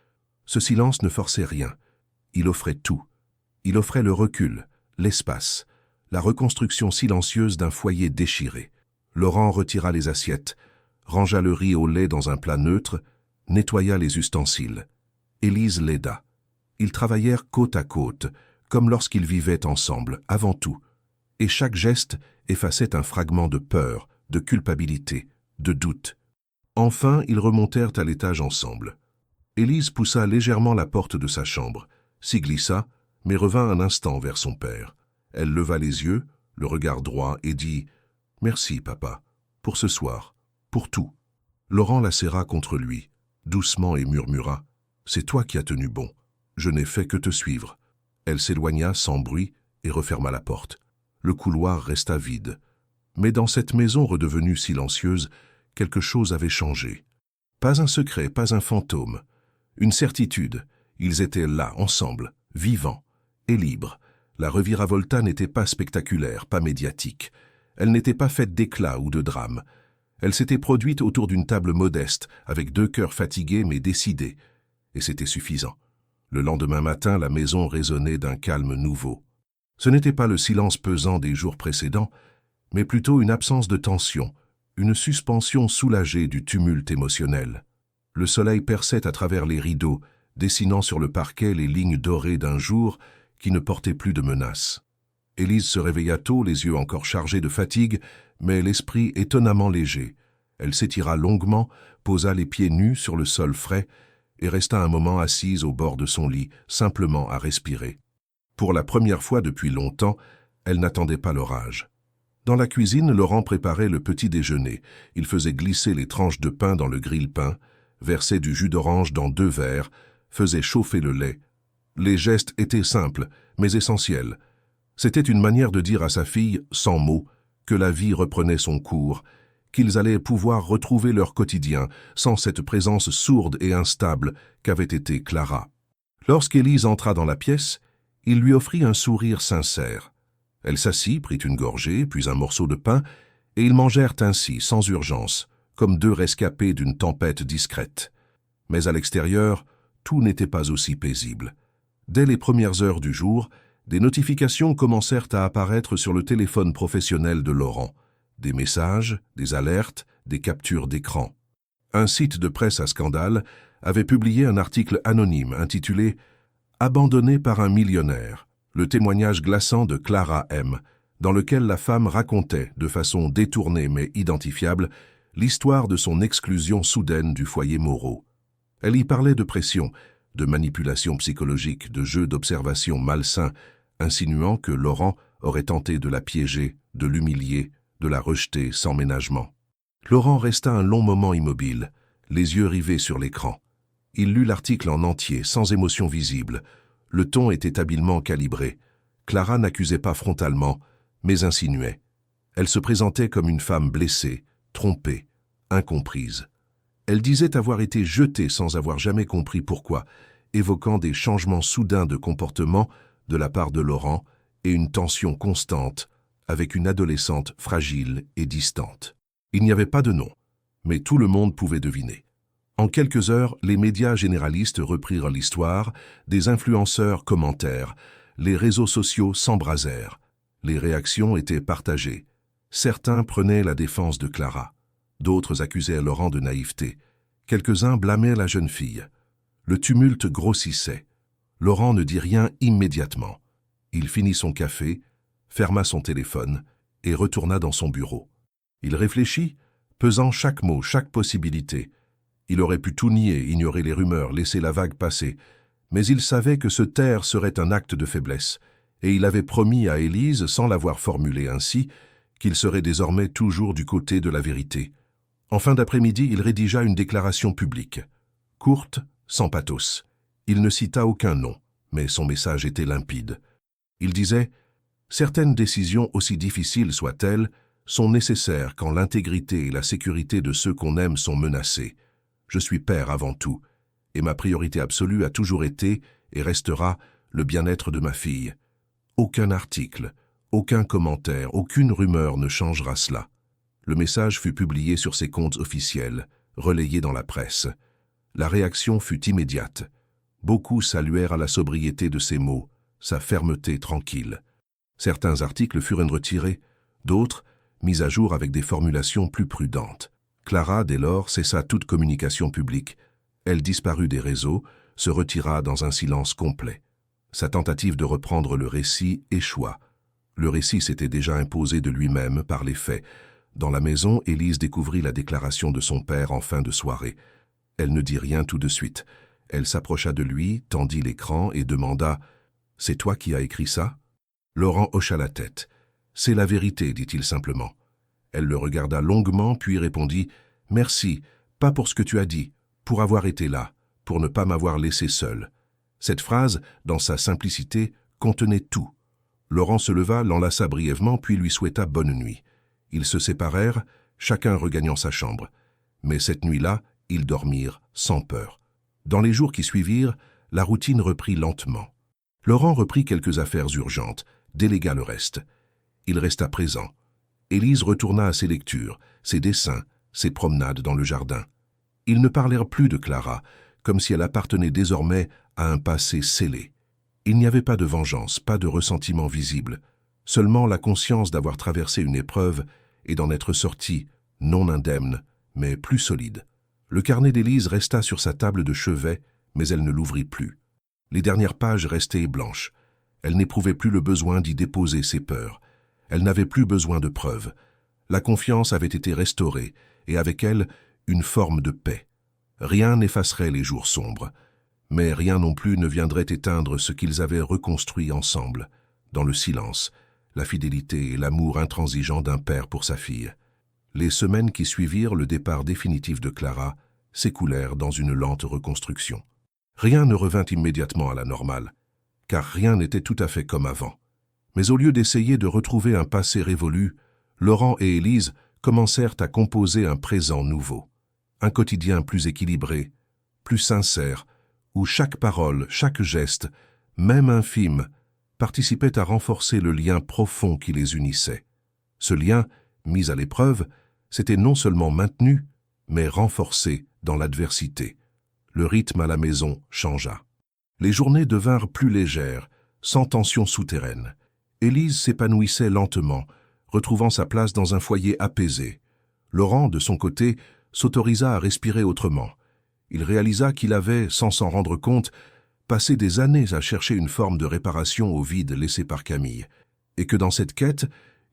Ce silence ne forçait rien. Il offrait tout. Il offrait le recul, l'espace, la reconstruction silencieuse d'un foyer déchiré. Laurent retira les assiettes, rangea le riz au lait dans un plat neutre, nettoya les ustensiles. Élise l'aida. Ils travaillèrent côte à côte, comme lorsqu'ils vivaient ensemble, avant tout. Et chaque geste effaçait un fragment de peur, de culpabilité, de doute. Enfin, ils remontèrent à l'étage ensemble. Élise poussa légèrement la porte de sa chambre, s'y glissa, mais revint un instant vers son père. Elle leva les yeux, le regard droit, et dit « Merci, papa, pour ce soir, pour tout. » Laurent la serra contre lui, doucement, et murmura « C'est toi qui as tenu bon. Je n'ai fait que te suivre. » Elle s'éloigna sans bruit et referma la porte. Le couloir resta vide. Mais dans cette maison redevenue silencieuse, quelque chose avait changé. Pas un secret, pas un fantôme. Une certitude. Ils étaient là, ensemble, vivants et libres. La reviravolta n'était pas spectaculaire, pas médiatique. Elle n'était pas faite d'éclat ou de drame. Elle s'était produite autour d'une table modeste, avec deux cœurs fatigués mais décidés. Et c'était suffisant. Le lendemain matin, la maison résonnait d'un calme nouveau. Ce n'était pas le silence pesant des jours précédents, mais plutôt une absence de tension, une suspension soulagée du tumulte émotionnel. Le soleil perçait à travers les rideaux, dessinant sur le parquet les lignes dorées d'un jour qui ne portait plus de menace. Élise se réveilla tôt, les yeux encore chargés de fatigue, mais l'esprit étonnamment léger. Elle s'étira longuement, posa les pieds nus sur le sol frais et resta un moment assise au bord de son lit, simplement à respirer. Pour la première fois depuis longtemps, elle n'attendait pas l'orage. Dans la cuisine, Laurent préparait le petit déjeuner. Il faisait glisser les tranches de pain dans le grille-pain, versait du jus d'orange dans 2 verres, faisait chauffer le lait. Les gestes étaient simples, mais essentiels. C'était une manière de dire à sa fille, sans mots, que la vie reprenait son cours, qu'ils allaient pouvoir retrouver leur quotidien sans cette présence sourde et instable qu'avait été Clara. Lorsqu'Élise entra dans la pièce, il lui offrit un sourire sincère. Elle s'assit, prit une gorgée, puis un morceau de pain, et ils mangèrent ainsi, sans urgence, comme 2 rescapés d'une tempête discrète. Mais à l'extérieur, tout n'était pas aussi paisible. Dès les premières heures du jour, des notifications commencèrent à apparaître sur le téléphone professionnel de Laurent. Des messages, des alertes, des captures d'écran. Un site de presse à scandale avait publié un article anonyme intitulé « Abandonnée par un millionnaire », le témoignage glaçant de Clara M., dans lequel la femme racontait, de façon détournée mais identifiable, l'histoire de son exclusion soudaine du foyer Moreau. Elle y parlait de pression, de manipulation psychologique, de jeux d'observation malsains, insinuant que Laurent aurait tenté de la piéger, de l'humilier, de la rejeter sans ménagement. Laurent resta un long moment immobile, les yeux rivés sur l'écran. Il lut l'article en entier, sans émotion visible. Le ton était habilement calibré. Clara n'accusait pas frontalement, mais insinuait. Elle se présentait comme une femme blessée, trompée, incomprise. Elle disait avoir été jetée sans avoir jamais compris pourquoi, évoquant des changements soudains de comportement de la part de Laurent et une tension constante avec une adolescente fragile et distante. Il n'y avait pas de nom, mais tout le monde pouvait deviner. En quelques heures, les médias généralistes reprirent l'histoire, des influenceurs commentèrent, les réseaux sociaux s'embrasèrent. Les réactions étaient partagées. Certains prenaient la défense de Clara. D'autres accusaient Laurent de naïveté. Quelques-uns blâmaient la jeune fille. Le tumulte grossissait. Laurent ne dit rien immédiatement. Il finit son café, ferma son téléphone et retourna dans son bureau. Il réfléchit, pesant chaque mot, chaque possibilité. Il aurait pu tout nier, ignorer les rumeurs, laisser la vague passer. Mais il savait que se taire serait un acte de faiblesse. Et il avait promis à Élise, sans l'avoir formulé ainsi, qu'il serait désormais toujours du côté de la vérité. En fin d'après-midi, il rédigea une déclaration publique. Courte, sans pathos. Il ne cita aucun nom, mais son message était limpide. Il disait « Certaines décisions, aussi difficiles soient-elles, sont nécessaires quand l'intégrité et la sécurité de ceux qu'on aime sont menacées. Je suis père avant tout, et ma priorité absolue a toujours été et restera le bien-être de ma fille. Aucun article, aucun commentaire, aucune rumeur ne changera cela. Le message fut publié sur ses comptes officiels, relayé dans la presse. La réaction fut immédiate. Beaucoup saluèrent la sobriété de ses mots, sa fermeté tranquille. Certains articles furent retirés, d'autres mis à jour avec des formulations plus prudentes. Clara, dès lors, cessa toute communication publique. Elle disparut des réseaux, se retira dans un silence complet. Sa tentative de reprendre le récit échoua. Le récit s'était déjà imposé de lui-même par les faits. Dans la maison, Élise découvrit la déclaration de son père en fin de soirée. Elle ne dit rien tout de suite. Elle s'approcha de lui, tendit l'écran et demanda « C'est toi qui as écrit ça ?» Laurent hocha la tête. « C'est la vérité, dit-il simplement. » Elle le regarda longuement, puis répondit « Merci, pas pour ce que tu as dit, pour avoir été là, pour ne pas m'avoir laissé seul. » Cette phrase, dans sa simplicité, contenait tout. Laurent se leva, l'enlaça brièvement, puis lui souhaita bonne nuit. Ils se séparèrent, chacun regagnant sa chambre. Mais cette nuit-là, ils dormirent sans peur. Dans les jours qui suivirent, la routine reprit lentement. Laurent reprit quelques affaires urgentes, délégua le reste. Il resta présent. Élise retourna à ses lectures, ses dessins, ses promenades dans le jardin. Ils ne parlèrent plus de Clara, comme si elle appartenait désormais à un passé scellé. Il n'y avait pas de vengeance, pas de ressentiment visible, seulement la conscience d'avoir traversé une épreuve et d'en être sorti, non indemne, mais plus solide. Le carnet d'Élise resta sur sa table de chevet, mais elle ne l'ouvrit plus. Les dernières pages restaient blanches. Elle n'éprouvait plus le besoin d'y déposer ses peurs. Elle n'avait plus besoin de preuves. La confiance avait été restaurée, et avec elle, une forme de paix. Rien n'effacerait les jours sombres, mais rien non plus ne viendrait éteindre ce qu'ils avaient reconstruit ensemble, dans le silence, la fidélité et l'amour intransigeant d'un père pour sa fille. Les semaines qui suivirent le départ définitif de Clara s'écoulèrent dans une lente reconstruction. Rien ne revint immédiatement à la normale, car rien n'était tout à fait comme avant. Mais au lieu d'essayer de retrouver un passé révolu, Laurent et Élise commencèrent à composer un présent nouveau. Un quotidien plus équilibré, plus sincère, où chaque parole, chaque geste, même infime, participait à renforcer le lien profond qui les unissait. Ce lien, mis à l'épreuve, s'était non seulement maintenu, mais renforcé dans l'adversité. Le rythme à la maison changea. Les journées devinrent plus légères, sans tension souterraine. Élise s'épanouissait lentement, retrouvant sa place dans un foyer apaisé. Laurent, de son côté, s'autorisa à respirer autrement. Il réalisa qu'il avait, sans s'en rendre compte, passé des années à chercher une forme de réparation au vide laissé par Camille, et que dans cette quête,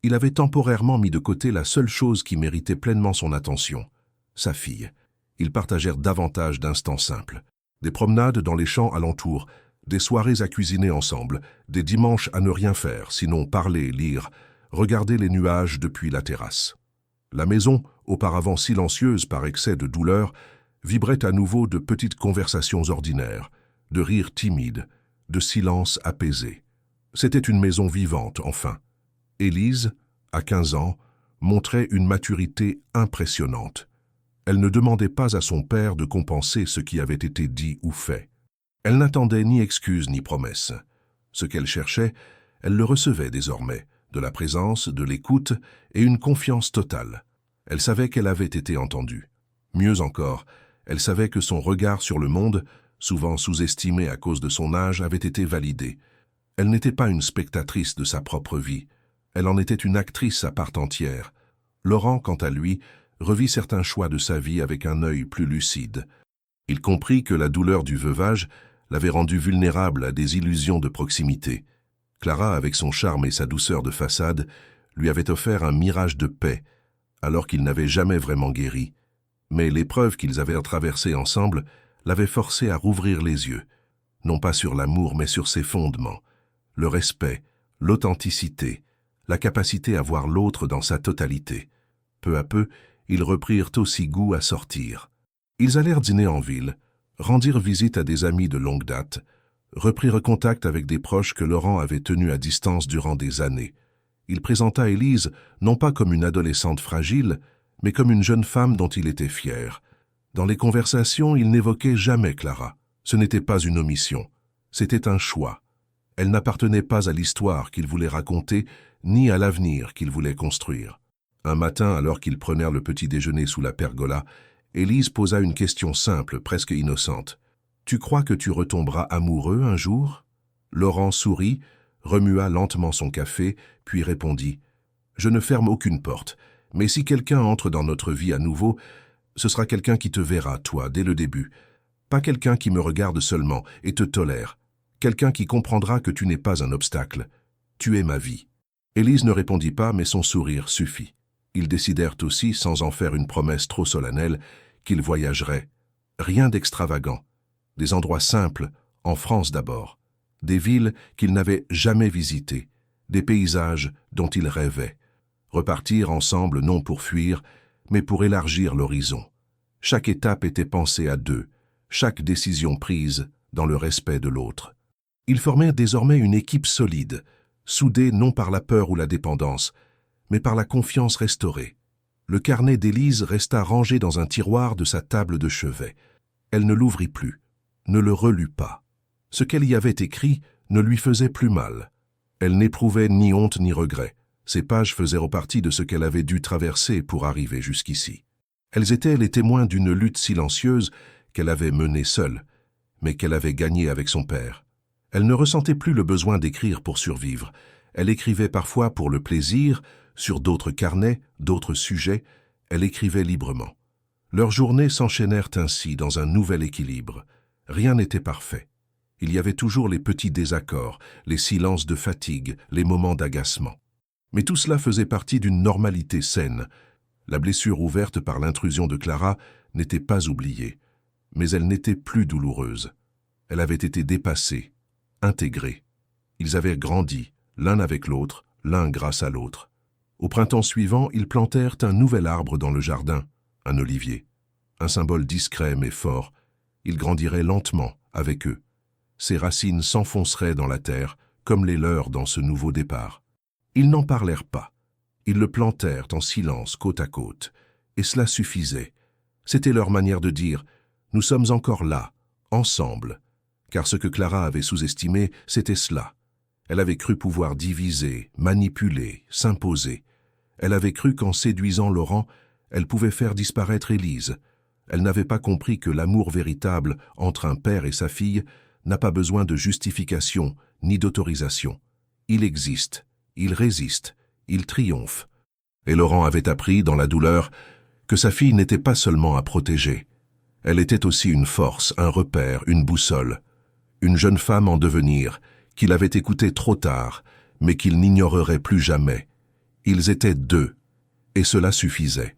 il avait temporairement mis de côté la seule chose qui méritait pleinement son attention, sa fille. Ils partagèrent davantage d'instants simples. Des promenades dans les champs alentours, des soirées à cuisiner ensemble, des dimanches à ne rien faire, sinon parler, lire, regarder les nuages depuis la terrasse. La maison, auparavant silencieuse par excès de douleur, vibrait à nouveau de petites conversations ordinaires, de rires timides, de silences apaisés. C'était une maison vivante, enfin. Élise, à 15 ans, montrait une maturité impressionnante. Elle ne demandait pas à son père de compenser ce qui avait été dit ou fait. Elle n'attendait ni excuses ni promesses. Ce qu'elle cherchait, elle le recevait désormais, de la présence, de l'écoute et une confiance totale. Elle savait qu'elle avait été entendue. Mieux encore, elle savait que son regard sur le monde, souvent sous-estimé à cause de son âge, avait été validé. Elle n'était pas une spectatrice de sa propre vie. Elle en était une actrice à part entière. Laurent, quant à lui, revit certains choix de sa vie avec un œil plus lucide. Il comprit que la douleur du veuvage l'avait rendu vulnérable à des illusions de proximité. Clara, avec son charme et sa douceur de façade, lui avait offert un mirage de paix, alors qu'il n'avait jamais vraiment guéri. Mais l'épreuve qu'ils avaient traversée ensemble l'avait forcé à rouvrir les yeux, non pas sur l'amour mais sur ses fondements, le respect, l'authenticité, la capacité à voir l'autre dans sa totalité. Peu à peu, ils reprirent aussi goût à sortir. Ils allèrent dîner en ville, rendirent visite à des amis de longue date, reprirent contact avec des proches que Laurent avait tenus à distance durant des années. Il présenta Élise non pas comme une adolescente fragile, mais comme une jeune femme dont il était fier. Dans les conversations, il n'évoquait jamais Clara. Ce n'était pas une omission, c'était un choix. Elle n'appartenait pas à l'histoire qu'il voulait raconter, ni à l'avenir qu'il voulait construire. Un matin, alors qu'ils prenèrent le petit déjeuner sous la pergola, Élise posa une question simple, presque innocente. « Tu crois que tu retomberas amoureux un jour ?» Laurent sourit, remua lentement son café, puis répondit « Je ne ferme aucune porte, mais si quelqu'un entre dans notre vie à nouveau, ce sera quelqu'un qui te verra, toi, dès le début. Pas quelqu'un qui me regarde seulement et te tolère. Quelqu'un qui comprendra que tu n'es pas un obstacle. Tu es ma vie. » Élise ne répondit pas, mais son sourire suffit. Ils décidèrent aussi, sans en faire une promesse trop solennelle, qu'ils voyageraient. Rien d'extravagant. Des endroits simples, en France d'abord. Des villes qu'ils n'avaient jamais visitées. Des paysages dont ils rêvaient. Repartir ensemble non pour fuir, mais pour élargir l'horizon. Chaque étape était pensée à deux, chaque décision prise dans le respect de l'autre. Ils formèrent désormais une équipe solide, soudée non par la peur ou la dépendance, mais par la confiance restaurée. Le carnet d'Élise resta rangé dans un tiroir de sa table de chevet. Elle ne l'ouvrit plus, ne le relut pas. Ce qu'elle y avait écrit ne lui faisait plus mal. Elle n'éprouvait ni honte ni regret. Ces pages faisaient repartie de ce qu'elle avait dû traverser pour arriver jusqu'ici. Elles étaient les témoins d'une lutte silencieuse qu'elle avait menée seule, mais qu'elle avait gagnée avec son père. Elle ne ressentait plus le besoin d'écrire pour survivre. Elle écrivait parfois pour le plaisir, sur d'autres carnets, d'autres sujets. Elle écrivait librement. Leurs journées s'enchaînèrent ainsi dans un nouvel équilibre. Rien n'était parfait. Il y avait toujours les petits désaccords, les silences de fatigue, les moments d'agacement. Mais tout cela faisait partie d'une normalité saine. La blessure ouverte par l'intrusion de Clara n'était pas oubliée, mais elle n'était plus douloureuse. Elle avait été dépassée, intégrée. Ils avaient grandi, l'un avec l'autre, l'un grâce à l'autre. Au printemps suivant, ils plantèrent un nouvel arbre dans le jardin, un olivier. Un symbole discret mais fort. Il grandirait lentement avec eux. Ses racines s'enfonceraient dans la terre, comme les leurs dans ce nouveau départ. Ils n'en parlèrent pas. Ils le plantèrent en silence, côte à côte. Et cela suffisait. C'était leur manière de dire « Nous sommes encore là, ensemble ». Car ce que Clara avait sous-estimé, c'était cela. Elle avait cru pouvoir diviser, manipuler, s'imposer. Elle avait cru qu'en séduisant Laurent, elle pouvait faire disparaître Élise. Elle n'avait pas compris que l'amour véritable entre un père et sa fille n'a pas besoin de justification ni d'autorisation. Il existe, il résiste, il triomphe. Et Laurent avait appris, dans la douleur, que sa fille n'était pas seulement à protéger. Elle était aussi une force, un repère, une boussole. Une jeune femme en devenir, qu'il avait écoutée trop tard, mais qu'il n'ignorerait plus jamais. Ils étaient deux, et cela suffisait.